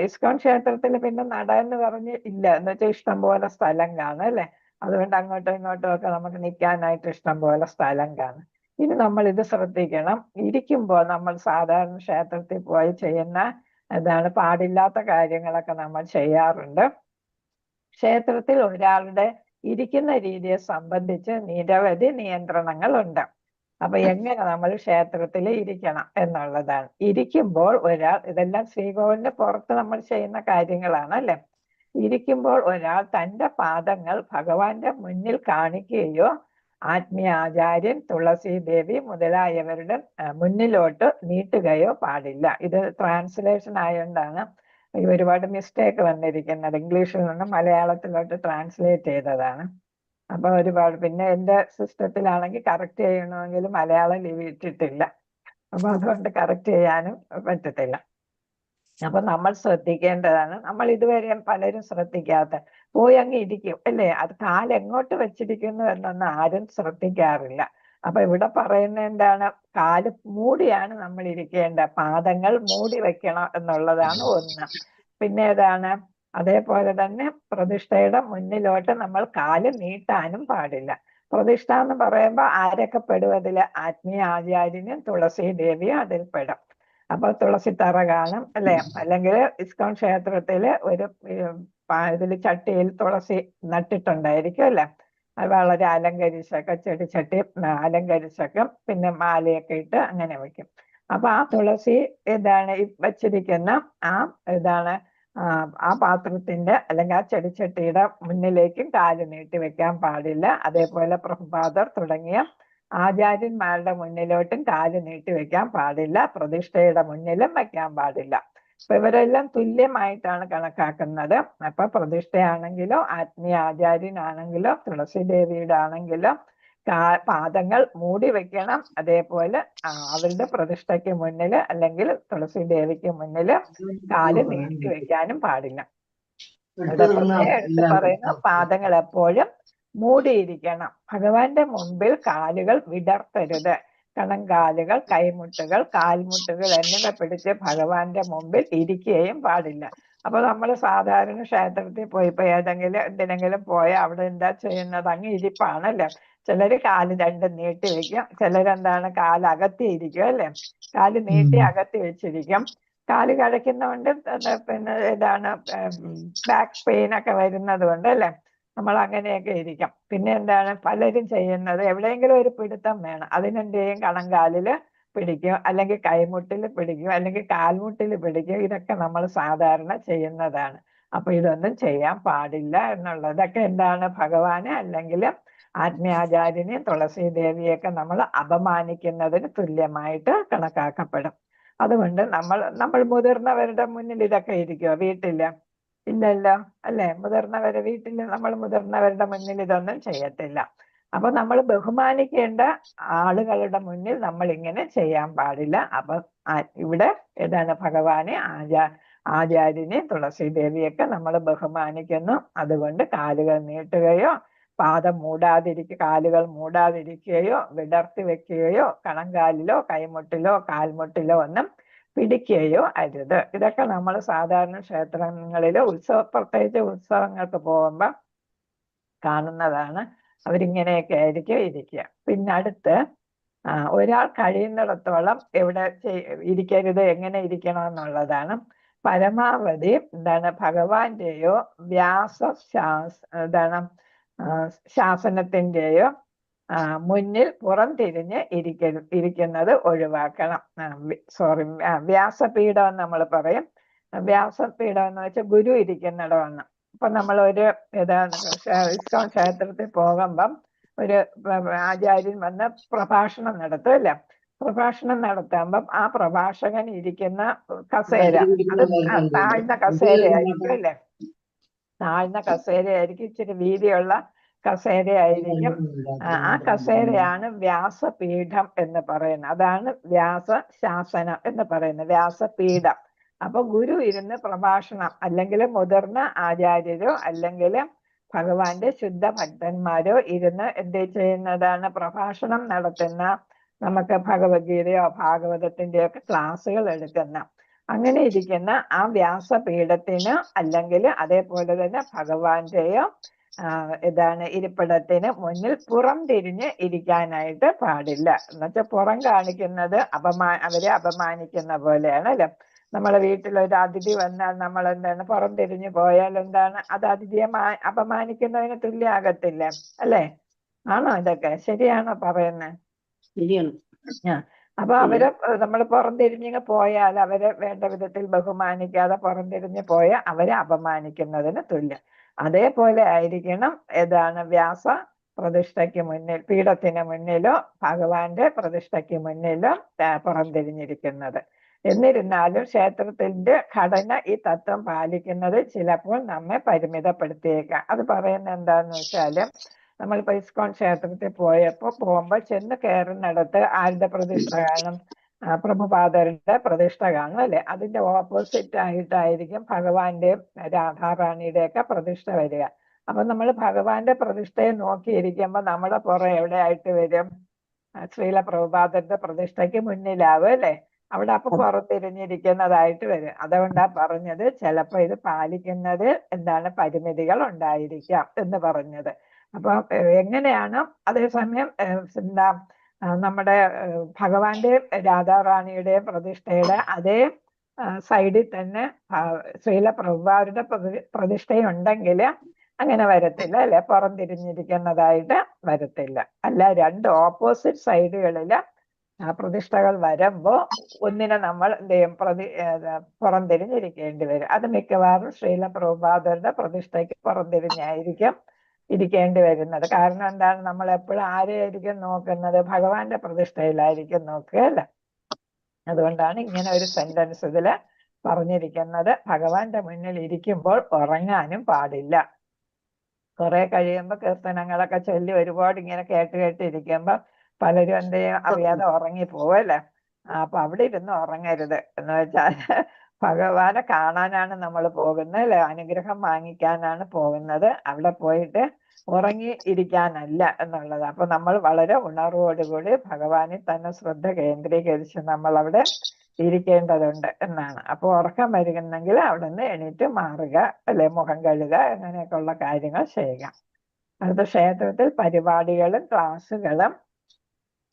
ഇസ്കോൺ ക്ഷേത്രത്തിൽ പിന്നെ നട എന്ന് പറഞ്ഞ് ഇല്ല, എന്ന് വെച്ചാൽ ഇഷ്ടം പോലെ സ്ഥലം കാണും, അല്ലെ? അതുകൊണ്ട് അങ്ങോട്ടും ഇങ്ങോട്ടും ഒക്കെ നമുക്ക് നിൽക്കാനായിട്ട് ഇഷ്ടം പോലെ സ്ഥലം കാണും. ഇനി നമ്മൾ ഇത് ശ്രദ്ധിക്കണം. ഇരിക്കുമ്പോൾ നമ്മൾ സാധാരണ ക്ഷേത്രത്തിൽ പോയി ചെയ്യുന്ന പാടില്ലാത്ത കാര്യങ്ങളൊക്കെ നമ്മൾ ചെയ്യാറുണ്ട്. ക്ഷേത്രത്തിൽ ഒരാളുടെ ഇരിക്കുന്ന രീതിയെ സംബന്ധിച്ച് നിരവധി നിയന്ത്രണങ്ങളുണ്ട്. അപ്പൊ എങ്ങനെ നമ്മൾ ക്ഷേത്രത്തിൽ ഇരിക്കണം എന്നുള്ളതാണ്. ഇരിക്കുമ്പോൾ ഒരാൾ, ഇതെല്ലാം ശ്രീകോവിലിന്റെ പുറത്ത് നമ്മൾ ചെയ്യുന്ന കാര്യങ്ങളാണ്, അല്ലെ? ഇരിക്കുമ്പോൾ ഒരാൾ തന്റെ പാദങ്ങൾ ഭഗവാന്റെ മുന്നിൽ കാണിക്കുകയോ ആത്മീയ ആചാര്യൻ, തുളസി ദേവി മുതലായവരുടെ മുന്നിലോട്ട് നീട്ടുകയോ പാടില്ല. ഇത് ട്രാൻസ്ലേഷൻ ആയതുകൊണ്ടാണ് ഒരുപാട് മിസ്റ്റേക്ക് വന്നിരിക്കുന്നത്. ഇംഗ്ലീഷിൽ നിന്ന് മലയാളത്തിലോട്ട് ട്രാൻസ്ലേറ്റ് ചെയ്തതാണ്. അപ്പൊ ഒരുപാട്, പിന്നെ എന്റെ സിസ്റ്റത്തിലാണെങ്കിൽ കറക്റ്റ് ചെയ്യണമെങ്കിൽ മലയാളം ഇട്ടിട്ടില്ല. അപ്പൊ അതുകൊണ്ട് കറക്റ്റ് ചെയ്യാനും പറ്റത്തില്ല. അപ്പൊ നമ്മൾ ശ്രദ്ധിക്കേണ്ടതാണ്. നമ്മൾ ഇതുവരെ പലരും ശ്രദ്ധിക്കാത്ത, പോയി അങ്ങ് ഇരിക്കും, അല്ലേ? അത് കാലെങ്ങോട്ട് വെച്ചിരിക്കുന്നു എന്നൊന്നും ആരും ശ്രദ്ധിക്കാറില്ല. അപ്പൊ ഇവിടെ പറയുന്ന എന്താണ്? കാല് മൂടിയാണ് നമ്മൾ ഇരിക്കേണ്ട, പാദങ്ങൾ മൂടി വെക്കണം എന്നുള്ളതാണ് ഒന്ന്. പിന്നെ ഏതാണ്? അതേപോലെ തന്നെ പ്രതിഷ്ഠയുടെ മുന്നിലോട്ട് നമ്മൾ കാല് നീട്ടാനും പാടില്ല. പ്രതിഷ്ഠ എന്ന് പറയുമ്പോൾ ആരൊക്കെ പെടും അതില്? ആത്മീയ ആചാര്യനും തുളസി ദേവിയും അതിൽ പെടും. അപ്പൊ തുളസി തറ കാണും, അല്ലെ? അല്ലെങ്കിൽ ഇസ്കോൺ ക്ഷേത്രത്തില് ഒരു ഇതില് ചട്ടിയിൽ തുളസി നട്ടിട്ടുണ്ടായിരിക്കും, അല്ലെ? അത് വളരെ അലങ്കരിച്ചൊക്കെ, ചെടിച്ചട്ടി അലങ്കരിച്ചൊക്കെ, പിന്നെ മാലയൊക്കെ ഇട്ട് അങ്ങനെ വെക്കും. അപ്പൊ ആ തുളസി വെച്ചിരിക്കുന്ന ആ പാത്രത്തിന്റെ അല്ലെങ്കിൽ ആ ചെടിച്ചട്ടിയുടെ മുന്നിലേക്കും കാല് നീട്ടി വെക്കാൻ പാടില്ല. അതേപോലെ പ്രഭാതർ തുടങ്ങിയ ആചാര്യന്മാരുടെ മുന്നിലോട്ടും കാല് നീട്ടി വെക്കാൻ പാടില്ല. പ്രതിഷ്ഠയുടെ മുന്നിലും വെക്കാൻ പാടില്ല. അപ്പൊ ഇവരെല്ലാം തുല്യമായിട്ടാണ് കണക്കാക്കുന്നത്. അപ്പൊ പ്രതിഷ്ഠയാണെങ്കിലോ ആത്മീയ ആചാര്യനാണെങ്കിലോ തുളസി ദേവിയുടെ ആണെങ്കിലോ പാദങ്ങൾ മൂടി വെക്കണം. അതേപോലെ അവരുടെ പ്രതിഷ്ഠയ്ക്ക് മുന്നിൽ അല്ലെങ്കിൽ തുളസി ദേവിക്ക് മുന്നിൽ കാല് നീട്ടി വെക്കാനും പാടില്ല. ഇവിടെ എടുത്ത് പറയുന്ന പാദങ്ങൾ എപ്പോഴും മൂടിയിരിക്കണം. ഭഗവാന്റെ മുമ്പിൽ കാലുകൾ വിടർത്തരുത്. കണങ്കാലുകൾ, കൈമുട്ടുകൾ, കാൽമുട്ടുകൾ എന്നിവ പിടിച്ച് ഭഗവാന്റെ മുമ്പിൽ ഇരിക്കുകയും പാടില്ല. അപ്പൊ നമ്മൾ സാധാരണ ക്ഷേത്രത്തിൽ പോയി ഇപ്പൊ എന്തിനെങ്കിലും പോയാൽ അവിടെ എന്താ ചെയ്യുന്നത്? അങ്ങ് ഇരിപ്പാണല്ലേ. ചിലര് കാല് രണ്ടും നീട്ടി വെക്കും, ചിലരെന്താണ് കാലകത്തി ഇരിക്കും, അല്ലെ? കാല് നീട്ടി അകത്തി വെച്ചിരിക്കും. കാല് കഴയ്ക്കുന്നതുകൊണ്ട് പിന്നെ ബാക്ക് പെയിൻ ഒക്കെ വരുന്നത് കൊണ്ട്, അല്ലെ? നമ്മൾ അങ്ങനെയൊക്കെ ഇരിക്കും. പിന്നെ പലരും ചെയ്യുന്നത്, എവിടെയെങ്കിലും ഒരു പിടുത്തം വേണം. അതിനെന്ത് ചെയ്യും? കണങ്കാലില് പിടിക്കും, അല്ലെങ്കിൽ കൈമുട്ടിൽ പിടിക്കും, അല്ലെങ്കിൽ കാൽമുട്ടിൽ പിടിക്കും. ഇതൊക്കെ നമ്മൾ സാധാരണ ചെയ്യുന്നതാണ്. അപ്പൊ ഇതൊന്നും ചെയ്യാൻ പാടില്ല എന്നുള്ളതൊക്കെ ഭഗവാനെ അല്ലെങ്കിൽ ആത്മീയാചാര്യനെയും തുളസി ദേവിയൊക്കെ നമ്മൾ അപമാനിക്കുന്നതിന് തുല്യമായിട്ട് കണക്കാക്കപ്പെടും. അതുകൊണ്ട് നമ്മൾ മുതിർന്നവരുടെ മുന്നിൽ ഇതൊക്കെ ഇരിക്കുമോ? വീട്ടില് ഇല്ലല്ലോ, അല്ലെ? മുതിർന്നവരെ വീട്ടിൽ നമ്മൾ മുതിർന്നവരുടെ മുന്നിൽ ഇതൊന്നും ചെയ്യത്തില്ല. അപ്പൊ നമ്മൾ ബഹുമാനിക്കേണ്ട ആളുകളുടെ മുന്നിൽ നമ്മൾ ഇങ്ങനെ ചെയ്യാൻ പാടില്ല. അപ്പൊ ഇവിടെ ഭഗവാനെ ആചാര്യനെ തുളസി ദേവിയൊക്കെ നമ്മൾ ബഹുമാനിക്കുന്നു. അതുകൊണ്ട് കാലുകൾ നീട്ടുകയോ കാലുകൾ മൂടാതിരിക്കുകയോ വിടർത്തി വെക്കുകയോ കണങ്കാലിലോ കൈമുട്ടിലോ കാൽമുട്ടിലോ ഒന്നും പിടിക്കുകയോ അരുത്. ഇതൊക്കെ നമ്മൾ സാധാരണ ക്ഷേത്രങ്ങളില് പ്രത്യേകിച്ച് ഉത്സവങ്ങൾക്ക് പോകുമ്പോൾ കാണുന്നതാണ്. അവരിങ്ങനെയൊക്കെ ആയിരിക്കും ഇരിക്കുക. പിന്നെ അടുത്ത് ഒരാൾ കഴിയുന്നിടത്തോളം എവിടെ ഇരിക്കരുത്, എങ്ങനെ ഇരിക്കണം എന്നുള്ളതാണ്. പരമാവധി ഭഗവാന്റെയോ ശാസനത്തിന്റെയോ മുന്നിൽ പുറം തിരിഞ്ഞ് ഇരിക്കുന്നത് ഒഴിവാക്കണം. വ്യാസപീഠം എന്ന് നമ്മൾ പറയും. വ്യാസപീഠം എന്ന് വെച്ചാൽ ഗുരു ഇരിക്കുന്നിടമാണ്. ഇപ്പൊ നമ്മളൊരു ഇസ്കോൺ ക്ഷേത്രത്തിൽ പോകുമ്പം ഒരു ആചാര്യൻ വന്ന് പ്രഭാഷണം നടത്തും, അല്ലേ? പ്രഭാഷണം നടത്തുമ്പം ആ പ്രഭാഷകൻ ഇരിക്കുന്ന കസേര അത് താഴ്ന്ന കസേരയായിരിക്കും, അല്ലേ? താഴ്ന്ന കസേരയായിരിക്കും, ഇച്ചിരി വീതിയുള്ള കസേരയായിരിക്കും. ആ കസേരയാണ് വ്യാസപീഠം എന്ന് പറയുന്നത്. അതാണ് വ്യാസ ശാസനം എന്ന് പറയുന്നത്, വ്യാസപീഠം. അപ്പൊ ഗുരു ഇരുന്ന് പ്രഭാഷണം, അല്ലെങ്കിൽ മുതിർന്ന ആചാര്യരോ അല്ലെങ്കിൽ ഭഗവാന്റെ ശുദ്ധ ഭക്തന്മാരോ ഇരുന്ന് എന്ത് ചെയ്യുന്നതാണ്? പ്രഭാഷണം നടത്തുന്ന, നമുക്ക് ഭഗവത്ഗീതയോ ഭാഗവതത്തിന്റെയോ ഒക്കെ ക്ലാസ്സുകൾ എടുക്കുന്ന, അങ്ങനെ ഇരിക്കുന്ന ആ വ്യാസപീഠത്തിന് അല്ലെങ്കിൽ അതേപോലെ തന്നെ ഭഗവാന്റെയോ ഇരിപ്പിടത്തിന് മുന്നിൽ പുറം തിരിഞ്ഞ് ഇരിക്കാനായിട്ട് പാടില്ല. എന്നുവെച്ചാൽ പുറം കാണിക്കുന്നത് അവരെ അപമാനിക്കുന്ന പോലെയാണ് അല്ലെ. നമ്മളെ വീട്ടിൽ ഒരു അതിഥി വന്നാൽ നമ്മൾ എന്താണ് പുറം തിരിഞ്ഞു പോയാൽ എന്താണ്? അത് അതിഥിയെ അപമാനിക്കുന്നതിന് തുല്യമാകത്തില്ലേ? അല്ലേ? ആണോ? ഇതൊക്കെ ശരിയാണോ പറയുന്നത്? ശരിയാണ്. അപ്പൊ അവരെ നമ്മൾ പുറംതിരിഞ്ഞ് പോയാൽ, അവരെ വേണ്ട വിധത്തിൽ ബഹുമാനിക്കാതെ പുറംതിരിഞ്ഞ് പോയാൽ അവരെ അപമാനിക്കുന്നതിന് തുല്യം. അതേപോലെ ആയിരിക്കണം വ്യാസ പ്രതിഷ്ഠയ്ക്ക് മുന്നിൽ, പീഠത്തിന് മുന്നിലോ ഭഗവാന്റെ പ്രതിഷ്ഠയ്ക്ക് മുന്നിലോ പുറംതിരിഞ്ഞിരിക്കുന്നത്. എന്നിരുന്നാലും ക്ഷേത്രത്തിന്റെ ഘടന ഈ തത്വം പാലിക്കുന്നത് ചിലപ്പോൾ നമ്മെ പരിമിതപ്പെടുത്തിയേക്കാം. അത് പറയുന്നത് എന്താന്ന് വെച്ചാല്, നമ്മളിപ്പോ ഇസ്കോൺ ക്ഷേത്രത്തിൽ പോകുമ്പോൾ ചെന്ന് കയറുന്നിടത്ത് ആരുടെ പ്രതിഷ്ഠ കാണും? പ്രഭുപാദരുടെ പ്രതിഷ്ഠ കാണും അല്ലെ. അതിന്റെ ഓപ്പോസിറ്റ് ആയിട്ടായിരിക്കും ഭഗവാന്റെയും രാധാറാണിയുടെ ഒക്കെ പ്രതിഷ്ഠ വരിക. അപ്പൊ നമ്മൾ ഭഗവാന്റെ പ്രതിഷ്ഠയെ നോക്കിയിരിക്കുമ്പോൾ നമ്മുടെ പുറം എവിടെ ആയിട്ട് വരും? ശ്രീല പ്രഭുപാദരുടെ പ്രതിഷ്ഠയ്ക്ക് മുന്നിലാവും അല്ലെ. അവിടെ അപ്പൊ പുറത്തിരിഞ്ഞിരിക്കുന്നതായിട്ട് വരും. അതുകൊണ്ടാ പറഞ്ഞത് ചിലപ്പോ ഇത് പാലിക്കുന്നത് പരിമിതികൾ ഉണ്ടായിരിക്കാം എന്ന് പറഞ്ഞത്. അപ്പൊ എങ്ങനെയാണ് അതേസമയം നമ്മുടെ ഭഗവാന്റെ രാധാറാണിയുടെ പ്രതിഷ്ഠയുടെ അതേ സൈഡിൽ തന്നെ ശ്രീല പ്രഭുപാദരുടെ പ്രതിഷ്ഠയുണ്ടെങ്കിൽ അങ്ങനെ വരത്തില്ല അല്ലെ, പുറം തിരിഞ്ഞിരിക്കുന്നതായിട്ട് വരത്തില്ല. അല്ല, രണ്ട് ഓപ്പോസിറ്റ് സൈഡുകളില് പ്രതിഷ്ഠകൾ വരുമ്പോ ഒന്നിനെ നമ്മൾ എന്ത് ചെയ്യും? പുറം തിരിഞ്ഞിരിക്കേണ്ടി വരും. അത് മിക്കവാറും ശ്രീല പ്രഭുപാദരുടെ പ്രതിഷ്ഠയ്ക്ക് പുറം തിരിഞ്ഞായിരിക്കും ഇരിക്കേണ്ടി വരുന്നത്. കാരണം എന്താണ്? നമ്മൾ എപ്പോഴും ആരെയായിരിക്കും നോക്കുന്നത്? ഭഗവാന്റെ പ്രതിഷ്ഠയിലായിരിക്കും നോക്കുക അല്ലെ. അതുകൊണ്ടാണ് ഇങ്ങനെ ഒരു സെന്റൻസ് ഇതില് പറഞ്ഞിരിക്കുന്നത്. ഭഗവാന്റെ മുന്നിൽ ഇരിക്കുമ്പോൾ ഉറങ്ങാനും പാടില്ല. കുറെ കഴിയുമ്പോൾ കീർത്തനങ്ങളൊക്കെ ചൊല്ലി ഒരുപാട് ഇങ്ങനെ കേട്ടിരിക്കുമ്പോ പലരും എന്ത് ചെയ്യും? അറിയാതെ ഉറങ്ങിപ്പോവും അല്ലെ. അപ്പൊ അവിടെ ഇരുന്ന് ഉറങ്ങരുത്. എന്ന് വെച്ചാൽ ഭഗവാനെ കാണാനാണ് നമ്മൾ പോകുന്നത് അല്ലെ, അനുഗ്രഹം വാങ്ങിക്കാനാണ് പോകുന്നത്. അവിടെ പോയിട്ട് ഉറങ്ങി ഇരിക്കാനല്ല എന്നുള്ളത്. അപ്പൊ നമ്മൾ വളരെ ഉണർവോടുകൂടി ഭഗവാനിൽ തന്നെ ശ്രദ്ധ കേന്ദ്രീകരിച്ച് നമ്മൾ അവിടെ ഇരിക്കേണ്ടതുണ്ട് എന്നാണ്. അപ്പൊ ഉറക്കം വരുന്നെങ്കിൽ അവിടെ നിന്ന് എണീറ്റ് മാറുക അല്ലെ, മുഖം കഴുകുക, അങ്ങനെയൊക്കെയുള്ള കാര്യങ്ങൾ ചെയ്യുക. അടുത്ത ക്ഷേത്രത്തിൽ പരിപാടികളും ക്ലാസ്സുകളും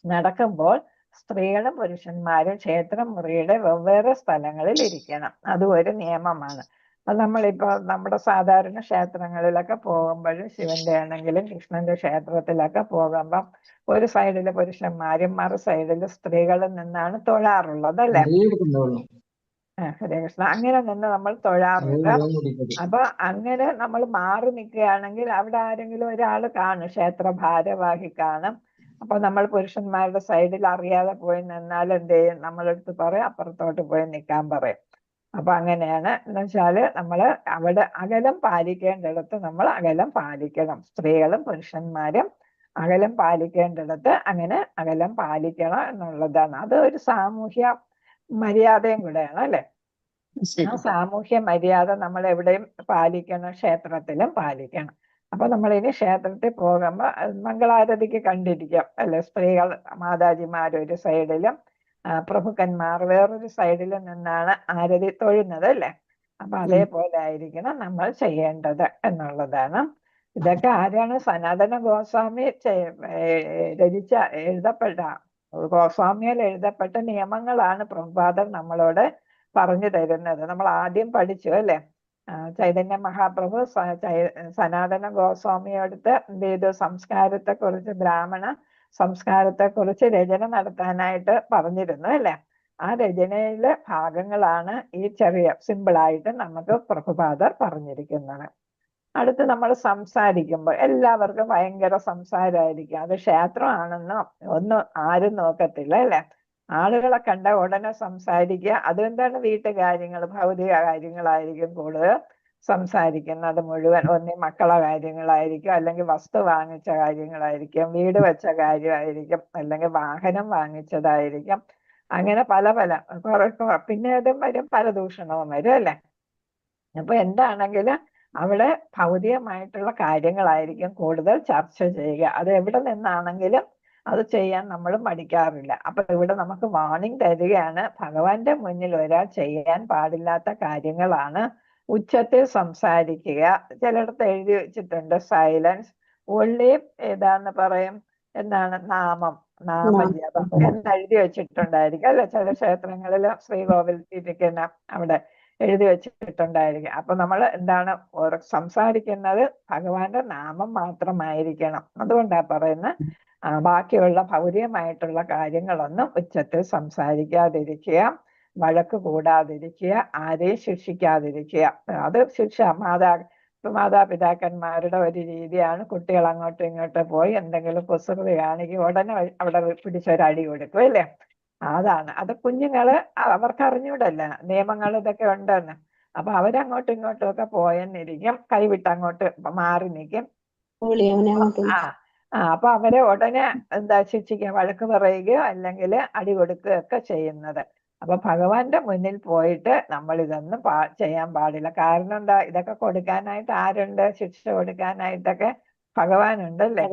നടക്കുമ്പോൾ സ്ത്രീകളും പുരുഷന്മാരും ക്ഷേത്ര മുറിയുടെ വെവ്വേറെ സ്ഥലങ്ങളിൽ ഇരിക്കണം. അതും ഒരു നിയമമാണ്. അത് നമ്മളിപ്പോ നമ്മുടെ സാധാരണ ക്ഷേത്രങ്ങളിലൊക്കെ പോകുമ്പോഴും, ശിവന്റെ ആണെങ്കിലും കൃഷ്ണന്റെ ക്ഷേത്രത്തിലൊക്കെ പോകുമ്പം ഒരു സൈഡില് പുരുഷന്മാരും മറു സൈഡില് സ്ത്രീകളും നിന്നാണ് തൊഴാറുള്ളത് അല്ലെ. ഹരേ കൃഷ്ണ. അങ്ങനെ നിന്ന് നമ്മൾ തൊഴാറുണ്ട്. അപ്പൊ അങ്ങനെ നമ്മൾ മാറി നിൽക്കുകയാണെങ്കിൽ അവിടെ ആരെങ്കിലും ഒരാൾ കാണും, ക്ഷേത്ര ഭാരവാഹി കാണും. അപ്പൊ നമ്മൾ പുരുഷന്മാരുടെ സൈഡിൽ അറിയാതെ പോയി നിന്നാൽ എന്ത് ചെയ്യും? നമ്മളെടുത്ത് പറയും അപ്പുറത്തോട്ട് പോയി നിൽക്കാൻ പറയും. അപ്പൊ അങ്ങനെയാണ്. എന്ന് വെച്ചാല് നമ്മള് അവിടെ അകലം പാലിക്കേണ്ടിടത്ത് നമ്മൾ അകലം പാലിക്കണം. സ്ത്രീകളും പുരുഷന്മാരും അകലം പാലിക്കേണ്ടിടത്ത് അങ്ങനെ അകലം പാലിക്കണം എന്നുള്ളതാണ്. അത് ഒരു സാമൂഹ്യ മര്യാദയും കൂടെയാണ് അല്ലെ. ആ സാമൂഹ്യ മര്യാദ നമ്മൾ എവിടെയും പാലിക്കണം, ക്ഷേത്രത്തിലും പാലിക്കണം. അപ്പൊ നമ്മൾ ഇനി ക്ഷേത്രത്തിൽ പോകുമ്പോ മംഗളാരതിക്ക് കണ്ടിരിക്കാം അല്ലെ, സ്ത്രീകൾ മാതാജിമാർ ഒരു സൈഡിലും പ്രഭുക്കന്മാർ വേറൊരു സൈഡിലും നിന്നാണ് ആരതി തൊഴുന്നത് അല്ലെ. അപ്പൊ അതേപോലെ ആയിരിക്കണം നമ്മൾ ചെയ്യേണ്ടത് എന്നുള്ളതാണ്. ഇതൊക്കെ ആരാണ്? സനാതന ഗോസ്വാമി എഴുതപ്പെട്ട ഗോസ്വാമിയാൽ എഴുതപ്പെട്ട നിയമങ്ങളാണ് പ്രഭുപാദർ നമ്മളോട് പറഞ്ഞു തരുന്നത്. നമ്മൾ ആദ്യം പഠിച്ചു അല്ലെ. ചൈതന്യ മഹാപ്രഭു സനാതന ഗോസ്വാമിയോടുത്ത് എന്ത് ചെയ്തു? സംസ്കാരത്തെക്കുറിച്ച്, ബ്രാഹ്മണ സംസ്കാരത്തെക്കുറിച്ച് രചന നടത്താനായിട്ട് പറഞ്ഞിരുന്നു അല്ലെ. ആ രചനയിലെ ഭാഗങ്ങളാണ് ഈ ചെറിയ സിമ്പിളായിട്ട് നമുക്ക് പ്രഭുപാദർ പറഞ്ഞിരിക്കുന്നത്. അടുത്ത് നമ്മൾ സംസാരിക്കുമ്പോൾ എല്ലാവർക്കും ഭയങ്കര സംസാരമായിരിക്കും. അത് ക്ഷേത്രമാണെന്നോ ഒന്നും ആരും നോക്കത്തില്ല അല്ലെ. ആളുകളെ കണ്ട ഉടനെ സംസാരിക്കുക. അതുകൊണ്ടാണ് വീട്ടുകാര്യങ്ങൾ, ഭൗതിക കാര്യങ്ങളായിരിക്കും കൂടുതൽ സംസാരിക്കുന്നത് മുഴുവൻ. ഒന്നി മക്കളെ കാര്യങ്ങളായിരിക്കും, അല്ലെങ്കിൽ വസ്തു വാങ്ങിച്ച കാര്യങ്ങളായിരിക്കും, വീട് വെച്ച കാര്യമായിരിക്കും, അല്ലെങ്കിൽ വാഹനം വാങ്ങിച്ചതായിരിക്കും, അങ്ങനെ പല പല പിന്നെ അതും വരും, പരദൂഷണവും വരും അല്ലേ. അപ്പൊ എന്താണെങ്കിലും അവിടെ ഭൗതികമായിട്ടുള്ള കാര്യങ്ങളായിരിക്കും കൂടുതൽ ചർച്ച ചെയ്യുക. അത് എവിടെ നിന്നാണെങ്കിലും അത് ചെയ്യാൻ നമ്മൾ മടിക്കാറില്ല. അപ്പൊ ഇവിടെ നമുക്ക് വാണിംഗ് തരികയാണ്, ഭഗവാന്റെ മുന്നിൽ ഒരാൾ ചെയ്യാൻ പാടില്ലാത്ത കാര്യങ്ങളാണ് ഉച്ചത്തിൽ സംസാരിക്കുക. ചിലയിടത്ത് എഴുതി വെച്ചിട്ടുണ്ട് സൈലൻസ്, ഒള്ളി ഏതാന്ന് പറയും, എന്താണ് നാമം, നാമജപം എന്ന് എഴുതി വെച്ചിട്ടുണ്ടായിരിക്കും അല്ലെ. ചില ക്ഷേത്രങ്ങളിൽ ശ്രീകോവിൽ ഇരിക്കുന്ന അവിടെ എഴുതി വെച്ചിട്ടുണ്ടായിരിക്കും. അപ്പൊ നമ്മൾ എന്താണ് സംസാരിക്കുന്നത്, ഭഗവാന്റെ നാമം മാത്രമായിരിക്കണം. അതുകൊണ്ടാ പറയുന്നത് ബാക്കിയുള്ള ഭൗതികമായിട്ടുള്ള കാര്യങ്ങളൊന്നും ഉച്ചത്തിൽ സംസാരിക്കാതിരിക്കുക, വഴക്ക് കൂടാതിരിക്കുക, ആരെയും ശിക്ഷിക്കാതിരിക്കുക. അത് ശിക്ഷ മാതാപിതാക്കന്മാരുടെ ഒരു രീതിയാണ്. കുട്ടികൾ അങ്ങോട്ടും ഇങ്ങോട്ടും പോയി എന്തെങ്കിലും കുസൃതി കാണിക്കും, ഉടനെ അവിടെ പിടിച്ചൊരടി കൊടുക്കും അല്ലേ. അതാണ് അത്. കുഞ്ഞുങ്ങള് അവർക്ക് അറിഞ്ഞൂടല്ല നിയമങ്ങൾ ഇതൊക്കെ ഉണ്ടെന്ന്. അപ്പൊ അവരങ്ങോട്ടും ഇങ്ങോട്ടും ഒക്കെ പോയെന്നിരിക്കും, കൈവിട്ട് അങ്ങോട്ട് മാറി നിൽക്കും. അപ്പൊ അവരെ ഉടനെ എന്താ ശിക്ഷിക്കുക, വഴക്ക് പറയുകയോ അല്ലെങ്കിൽ അടി കൊടുക്കുകയോ ഒക്കെ ചെയ്യുന്നത്. അപ്പൊ ഭഗവാന്റെ മുന്നിൽ പോയിട്ട് നമ്മൾ ഇതൊന്നും ചെയ്യാൻ പാടില്ല. കാരണം എന്താ, ഇതൊക്കെ കൊടുക്കാനായിട്ട് ആരുണ്ട്, ശിക്ഷ കൊടുക്കാനായിട്ടൊക്കെ ഭഗവാനുണ്ടല്ലേ.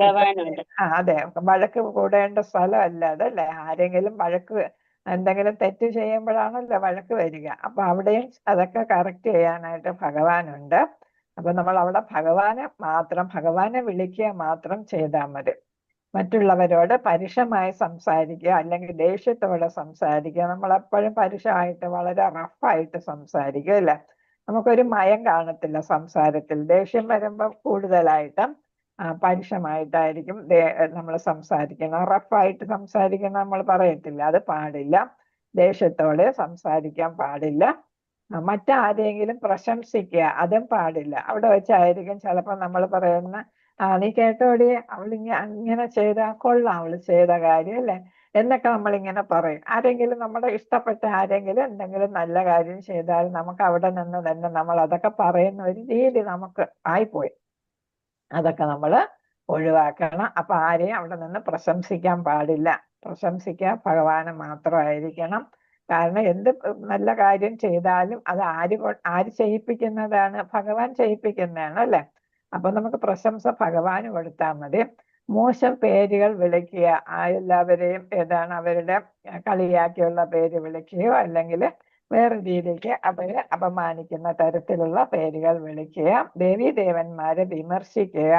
അതെ, വഴക്ക് കൂടേണ്ട സ്ഥലമല്ല അതല്ലേ. ആരെങ്കിലും വഴക്ക് എന്തെങ്കിലും തെറ്റ് ചെയ്യുമ്പോഴാണല്ലോ വഴക്ക് വരിക. അപ്പൊ അവിടെയും അതൊക്കെ കറക്റ്റ് ചെയ്യാനായിട്ട് ഭഗവാനുണ്ട്. അപ്പൊ നമ്മൾ അവിടെ ഭഗവാനെ വിളിക്കുക മാത്രം ചെയ്താൽ മതി. മറ്റുള്ളവരോട് പരുഷമായി സംസാരിക്കുക അല്ലെങ്കിൽ ദേഷ്യത്തോടെ സംസാരിക്കുക. നമ്മളെപ്പോഴും പരുഷമായിട്ട് വളരെ റഫായിട്ട് സംസാരിക്കുക അല്ലേ. നമുക്കൊരു മയം കാണത്തില്ല സംസാരത്തിൽ. ദേഷ്യം വരുമ്പോൾ കൂടുതലായിട്ടും പരുഷമായിട്ടായിരിക്കും നമ്മൾ സംസാരിക്കണം. റഫായിട്ട് സംസാരിക്കണം നമ്മൾ പറയത്തില്ല, അത് പാടില്ല. ദേഷ്യത്തോടെ സംസാരിക്കാൻ പാടില്ല. മറ്റാരെങ്കിലും പ്രശംസിക്കുക, അതും പാടില്ല. അവിടെ വെച്ചായിരിക്കും ചിലപ്പോൾ നമ്മൾ പറയുന്ന നീ കേട്ടോടി, ഇങ്ങനെ ചെയ്ത കൊള്ളാം, അവള് ചെയ്ത കാര്യം അല്ലേ എന്നൊക്കെ നമ്മളിങ്ങനെ പറയും. ആരെങ്കിലും നമ്മുടെ ഇഷ്ടപ്പെട്ട ആരെങ്കിലും എന്തെങ്കിലും നല്ല കാര്യം ചെയ്താൽ നമുക്ക് അവിടെ നിന്ന് തന്നെ നമ്മൾ അതൊക്കെ പറയുന്ന ഒരു രീതി നമുക്ക് ആയിപ്പോയി. അതൊക്കെ നമ്മൾ ഒഴിവാക്കണം. അപ്പൊ ആരെയും അവിടെ നിന്ന് പ്രശംസിക്കാൻ പാടില്ല. പ്രശംസിക്കാൻ ഭഗവാനെ മാത്രമായിരിക്കണം. കാരണം എന്ത് നല്ല കാര്യം ചെയ്താലും അത് ആര് ചെയ്യിപ്പിക്കുന്നതാണ്, ഭഗവാൻ ചെയ്യിപ്പിക്കുന്നതാണ് അല്ലെ. അപ്പൊ നമുക്ക് പ്രശംസ ഭഗവാന് കൊടുത്താൽ മതി. മോശം പേരുകൾ വിളിക്കുക, എല്ലാവരെയും ഏതാണ് അവരുടെ കളിയാക്കിയുള്ള പേര് വിളിക്കുകയോ അല്ലെങ്കിൽ വേറെ രീതിക്ക് അവരെ അപമാനിക്കുന്ന തരത്തിലുള്ള പേരുകൾ വിളിക്കുക, ദേവീദേവന്മാരെ വിമർശിക്കുക.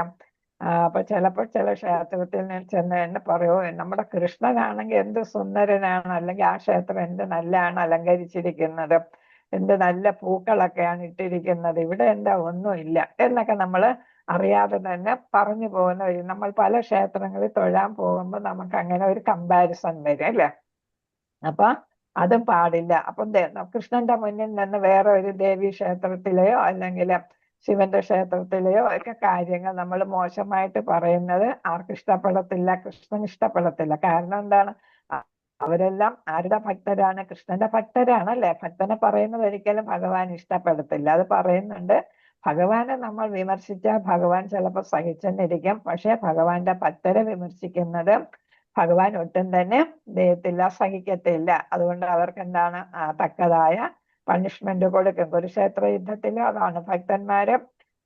അപ്പൊ ചിലപ്പോൾ ചില ക്ഷേത്രത്തിൽ ചെന്ന് തന്നെ പറയുമോ, നമ്മുടെ കൃഷ്ണനാണെങ്കിൽ എന്ത് സുന്ദരനാണ്, അല്ലെങ്കിൽ ആ ക്ഷേത്രം എന്ത് നല്ലതാണ് അലങ്കരിച്ചിരിക്കുന്നത്, എന്ത് നല്ല പൂക്കളൊക്കെയാണ് ഇട്ടിരിക്കുന്നത്, ഇവിടെ എന്താ ഒന്നുമില്ല എന്നൊക്കെ നമ്മൾ അറിയാതെ തന്നെ പറഞ്ഞു പോകുന്ന ഒരു, നമ്മൾ പല ക്ഷേത്രങ്ങളിൽ തൊഴാൻ പോകുമ്പോൾ നമുക്ക് അങ്ങനെ ഒരു കമ്പാരിസൺ വരും അല്ലേ. അപ്പൊ അതും പാടില്ല. അപ്പം കൃഷ്ണന്റെ മുന്നിൽ നിന്ന് വേറെ ഒരു ദേവി ക്ഷേത്രത്തിലെയോ അല്ലെങ്കിൽ ശിവന്റെ ക്ഷേത്രത്തിലെയോ ഒക്കെ കാര്യങ്ങൾ നമ്മൾ മോശമായിട്ട് പറയുന്നത് ആർക്കും ഇഷ്ടപ്പെടത്തില്ല, കൃഷ്ണൻ ഇഷ്ടപ്പെടത്തില്ല. കാരണം എന്താണ്, അവരെല്ലാം ആരുടെ ഭക്തരാണ്, കൃഷ്ണന്റെ ഭക്തരാണ് അല്ലെ. ഭക്തനെ പറയുന്നത് ഒരിക്കലും ഭഗവാൻ ഇഷ്ടപ്പെടത്തില്ല. അത് പറയുന്നുണ്ട്, ഭഗവാനെ നമ്മൾ വിമർശിച്ചാൽ ഭഗവാൻ ചിലപ്പോൾ സഹിച്ചെന്നിരിക്കും. പക്ഷെ ഭഗവാന്റെ ഭക്തരെ വിമർശിക്കുന്നത് ഭഗവാൻ ഒട്ടും തന്നെ ദയത്തില്ല, സഹിക്കത്തില്ല. അതുകൊണ്ട് അവർക്ക് എന്താണ് തക്കതായ പണിഷ്മെന്റ് കൊടുക്കും. കുരുക്ഷേത്ര യുദ്ധത്തിലും അതാണ്, ഭക്തന്മാരെ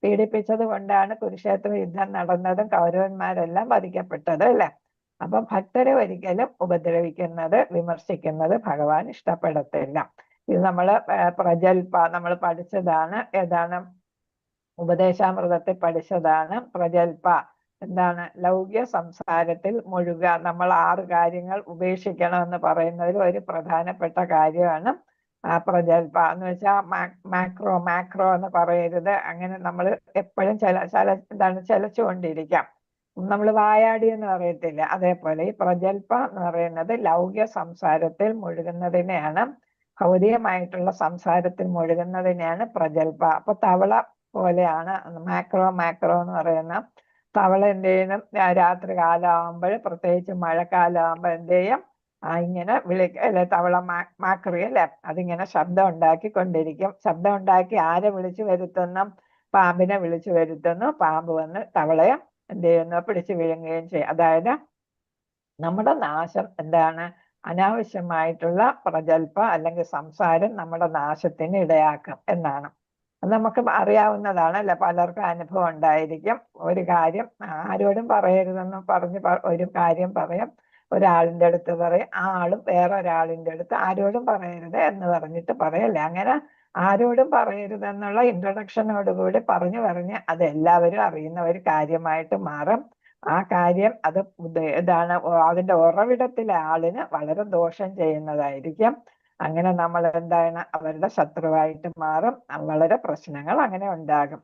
പീഡിപ്പിച്ചത് കൊണ്ടാണ് കുരുക്ഷേത്ര യുദ്ധം നടന്നതും കൗരവന്മാരെല്ലാം വധിക്കപ്പെട്ടത് അല്ലെ. അപ്പൊ ഭക്തരെ ഒരിക്കലും ഉപദ്രവിക്കുന്നത്, വിമർശിക്കുന്നത് ഭഗവാൻ ഇഷ്ടപ്പെടത്തില്ല. ഇത് പ്രജൽപ നമ്മൾ പഠിച്ചതാണ്. ഏതാണ്, ഉപദേശാമൃതത്തിൽ പഠിച്ചതാണ്. പ്രജൽപ എന്താണ്, ലൗകിക സംസാരത്തിൽ മുഴുക. നമ്മൾ 6 കാര്യങ്ങൾ ഉപേക്ഷിക്കണമെന്ന് പറയുന്നതിൽ ഒരു പ്രധാനപ്പെട്ട കാര്യമാണ് പ്രജൽപ എന്ന് വെച്ചാൽ മാക്രോ എന്ന് പറയരുത്. അങ്ങനെ നമ്മൾ എപ്പോഴും ചലച്ചുകൊണ്ടിരിക്കാം. നമ്മൾ വായാടി എന്ന് പറയത്തില്ല, അതേപോലെ ഈ പ്രജൽപ എന്ന് പറയുന്നത് ലൗകിക സംസാരത്തിൽ മുഴുകുന്നതിനെയാണ്, ഭൗതികമായിട്ടുള്ള സംസാരത്തിൽ മുഴുകുന്നതിനെയാണ് പ്രജൽപ. അപ്പൊ തവള പോലെയാണ് മാക്രോ എന്ന് പറയുന്ന. തവള എന്ത് ചെയ്യണം, രാത്രി കാലമാകുമ്പോൾ, പ്രത്യേകിച്ച് മഴക്കാലമാകുമ്പോൾ എന്ത് ചെയ്യും, ഇങ്ങനെ അല്ലെ, തവള മാക്രി അല്ലെ, അതിങ്ങനെ ശബ്ദം ഉണ്ടാക്കിക്കൊണ്ടിരിക്കും. ശബ്ദം ഉണ്ടാക്കി ആരെ വിളിച്ചു വരുത്തുന്നു, പാമ്പിനെ വിളിച്ചു വരുത്തുന്നു. പാമ്പ് വന്ന് തവളയെ എന്ത് ചെയ്യുന്നു, പിടിച്ചു വിഴുങ്ങുകയും ചെയ്യും. അതായത് നമ്മുടെ നാശം എന്താണ്, അനാവശ്യമായിട്ടുള്ള പ്രഗൽഭം അല്ലെങ്കിൽ സംസാരം നമ്മുടെ നാശത്തിന് ഇടയാക്കും എന്നാണ്. അത് നമുക്ക് അറിയാവുന്നതാണ് അല്ലെ, പലർക്കും അനുഭവം ഉണ്ടായിരിക്കും. ഒരു കാര്യം ആരോടും പറയരുതെന്ന് പറഞ്ഞ് ഒരു കാര്യം പറയും, ഒരാളിന്റെ അടുത്ത് പറയും, ആ ആളും വേറെ ഒരാളിന്റെ അടുത്ത് ആരോടും പറയരുത് എന്ന് പറഞ്ഞിട്ട് പറയല്ലേ. അങ്ങനെ ആരോടും പറയരുതെന്നുള്ള ഇൻട്രൊഡക്ഷനോടുകൂടി പറഞ്ഞ് അത് എല്ലാവരും അറിയുന്ന ഒരു കാര്യമായിട്ട് മാറും. ആ കാര്യം അത് ഇതാണ് അതിന്റെ ഉറവിടത്തിലെ ആളിന് വളരെ ദോഷം ചെയ്യുന്നതായിരിക്കും. അങ്ങനെ നമ്മൾ എന്താണ് അവരുടെ ശത്രുവായിട്ട് മാറും. വളരെ പ്രശ്നങ്ങൾ അങ്ങനെ ഉണ്ടാകും.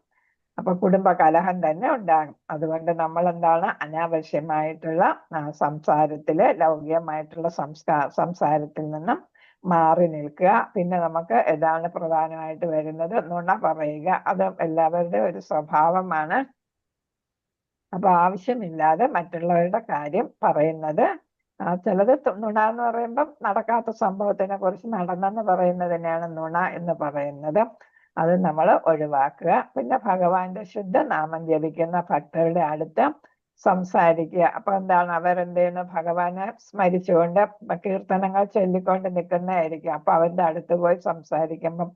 അപ്പൊ കുടുംബ കലഹം തന്നെ ഉണ്ടാകും. അതുകൊണ്ട് നമ്മൾ എന്താണ് അനാവശ്യമായിട്ടുള്ള സംസാരത്തില് ലൗകികമായിട്ടുള്ള സംസാരത്തിൽ നിന്നും മാറി നിൽക്കുക. പിന്നെ നമുക്ക് ഏതാണ് പ്രധാനമായിട്ട് വരുന്നത്, നുണ പറയുക. അത് എല്ലാവരുടെയും ഒരു സ്വഭാവമാണ്. അപ്പൊ ആവശ്യമില്ലാതെ മറ്റുള്ളവരുടെ കാര്യം പറയുന്നത്, ചിലത് നുണ എന്ന് പറയുമ്പം നടക്കാത്ത സംഭവത്തിനെ കുറിച്ച് നടന്നെന്ന് പറയുന്നതിനെയാണ് നുണ എന്ന് പറയുന്നത്. അത് നമ്മൾ ഒഴിവാക്കുക. പിന്നെ ഭഗവാന്റെ ശുദ്ധ നാമം ജപിക്കുന്ന ഭക്തരുടെ അടുത്ത് സംസാരിക്കുക. അപ്പൊ എന്താണ്, അവരെന്ത് ചെയ്യുന്നു, ഭഗവാനെ സ്മരിച്ചുകൊണ്ട് കീർത്തനങ്ങൾ ചൊല്ലിക്കൊണ്ട് നിൽക്കുന്നതായിരിക്കും. അപ്പൊ അവരുടെ അടുത്ത് പോയി സംസാരിക്കുമ്പം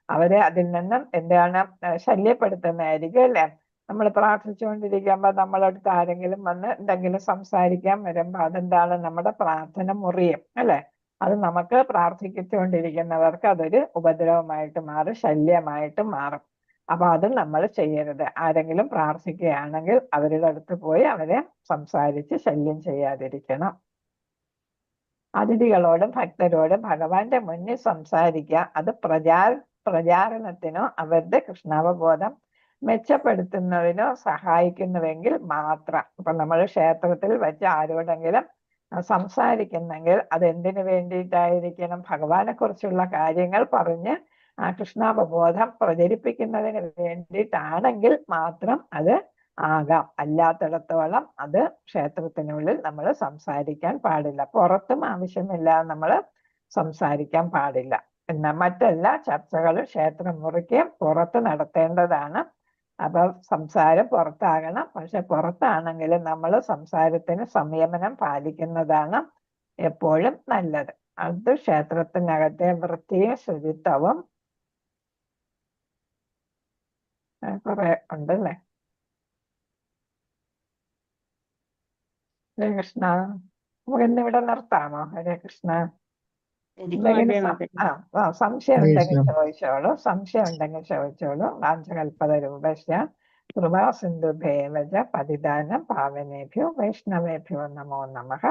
അവരെ അതിൽ നിന്നും എന്താണ് ശല്യപ്പെടുത്തുന്നതായിരിക്കും അല്ലെ. നമ്മൾ പ്രാർത്ഥിച്ചുകൊണ്ടിരിക്കുമ്പോൾ നമ്മളടുത്ത് ആരെങ്കിലും വന്ന് എന്തെങ്കിലും സംസാരിക്കാൻ വരുമ്പോ അതെന്താണ്, നമ്മുടെ പ്രാർത്ഥന മുറിയും അല്ലെ. അത് നമുക്ക് പ്രാർത്ഥിച്ചുകൊണ്ടിരിക്കുന്നവർക്ക് അതൊരു ഉപദ്രവമായിട്ട് മാറും, ശല്യമായിട്ട് മാറും. അപ്പൊ അത് നമ്മൾ ചെയ്യരുത്. ആരെങ്കിലും പ്രാർത്ഥിക്കുകയാണെങ്കിൽ അവരുടെ അടുത്ത് പോയി അവരെ സംസാരിച്ച് ശല്യം ചെയ്യാതിരിക്കണം. അതിഥികളോടും ഭക്തരോടും ഭഗവാന്റെ മുന്നിൽ സംസാരിക്കുക. അത് പ്രചാരണത്തിനോ അവരുടെ കൃഷ്ണാവബോധം മെച്ചപ്പെടുത്തുന്നതിനോ സഹായിക്കുന്നുവെങ്കിൽ മാത്രം. ഇപ്പൊ നമ്മൾ ക്ഷേത്രത്തിൽ വെച്ച് ആരോടെങ്കിലും സംസാരിക്കുന്നെങ്കിൽ അത് എന്തിനു വേണ്ടിയിട്ടായിരിക്കണം, ഭഗവാനെ കുറിച്ചുള്ള കാര്യങ്ങൾ പറഞ്ഞ് ആ കൃഷ്ണാവബോധം പ്രചരിപ്പിക്കുന്നതിന് വേണ്ടിയിട്ടാണെങ്കിൽ മാത്രം അത് ആകാം. അല്ലാത്തിടത്തോളം അത് ക്ഷേത്രത്തിനുള്ളിൽ നമ്മൾ സംസാരിക്കാൻ പാടില്ല. പുറത്തും ആവശ്യമില്ലാതെ നമ്മൾ സംസാരിക്കാൻ പാടില്ല. എന്നാൽ മറ്റെല്ലാ ചർച്ചകളും ക്ഷേത്രമുറിക്ക് പുറത്ത് നടത്തേണ്ടതാണ്. അപ്പൊ സംസാരം പുറത്താകണം. പക്ഷെ പുറത്താണെങ്കിലും നമ്മൾ സംസാരത്തിന് സംയമനം പാലിക്കുന്നതാണ് എപ്പോഴും നല്ലത്. അത് ക്ഷേത്രത്തിനകത്തെ വൃത്തിയും ശുചിത്വവും കുറെ ഉണ്ടല്ലേ. ഹരേ കൃഷ്ണ. നമുക്ക് ഇന്നിവിടെ നിർത്താമോ? ഹരേ കൃഷ്ണ. എന്തെങ്കിലും സംശയം ഉണ്ടെങ്കിൽ ചോദിച്ചോളൂ. വാഞ്ചകൽപതരൂപശ്യ കൃപാ സിന്ധുഭേവ പതിതാനം പാവനേഭ്യോ വൈഷ്ണവേഭ്യോ നമോ നമഃ.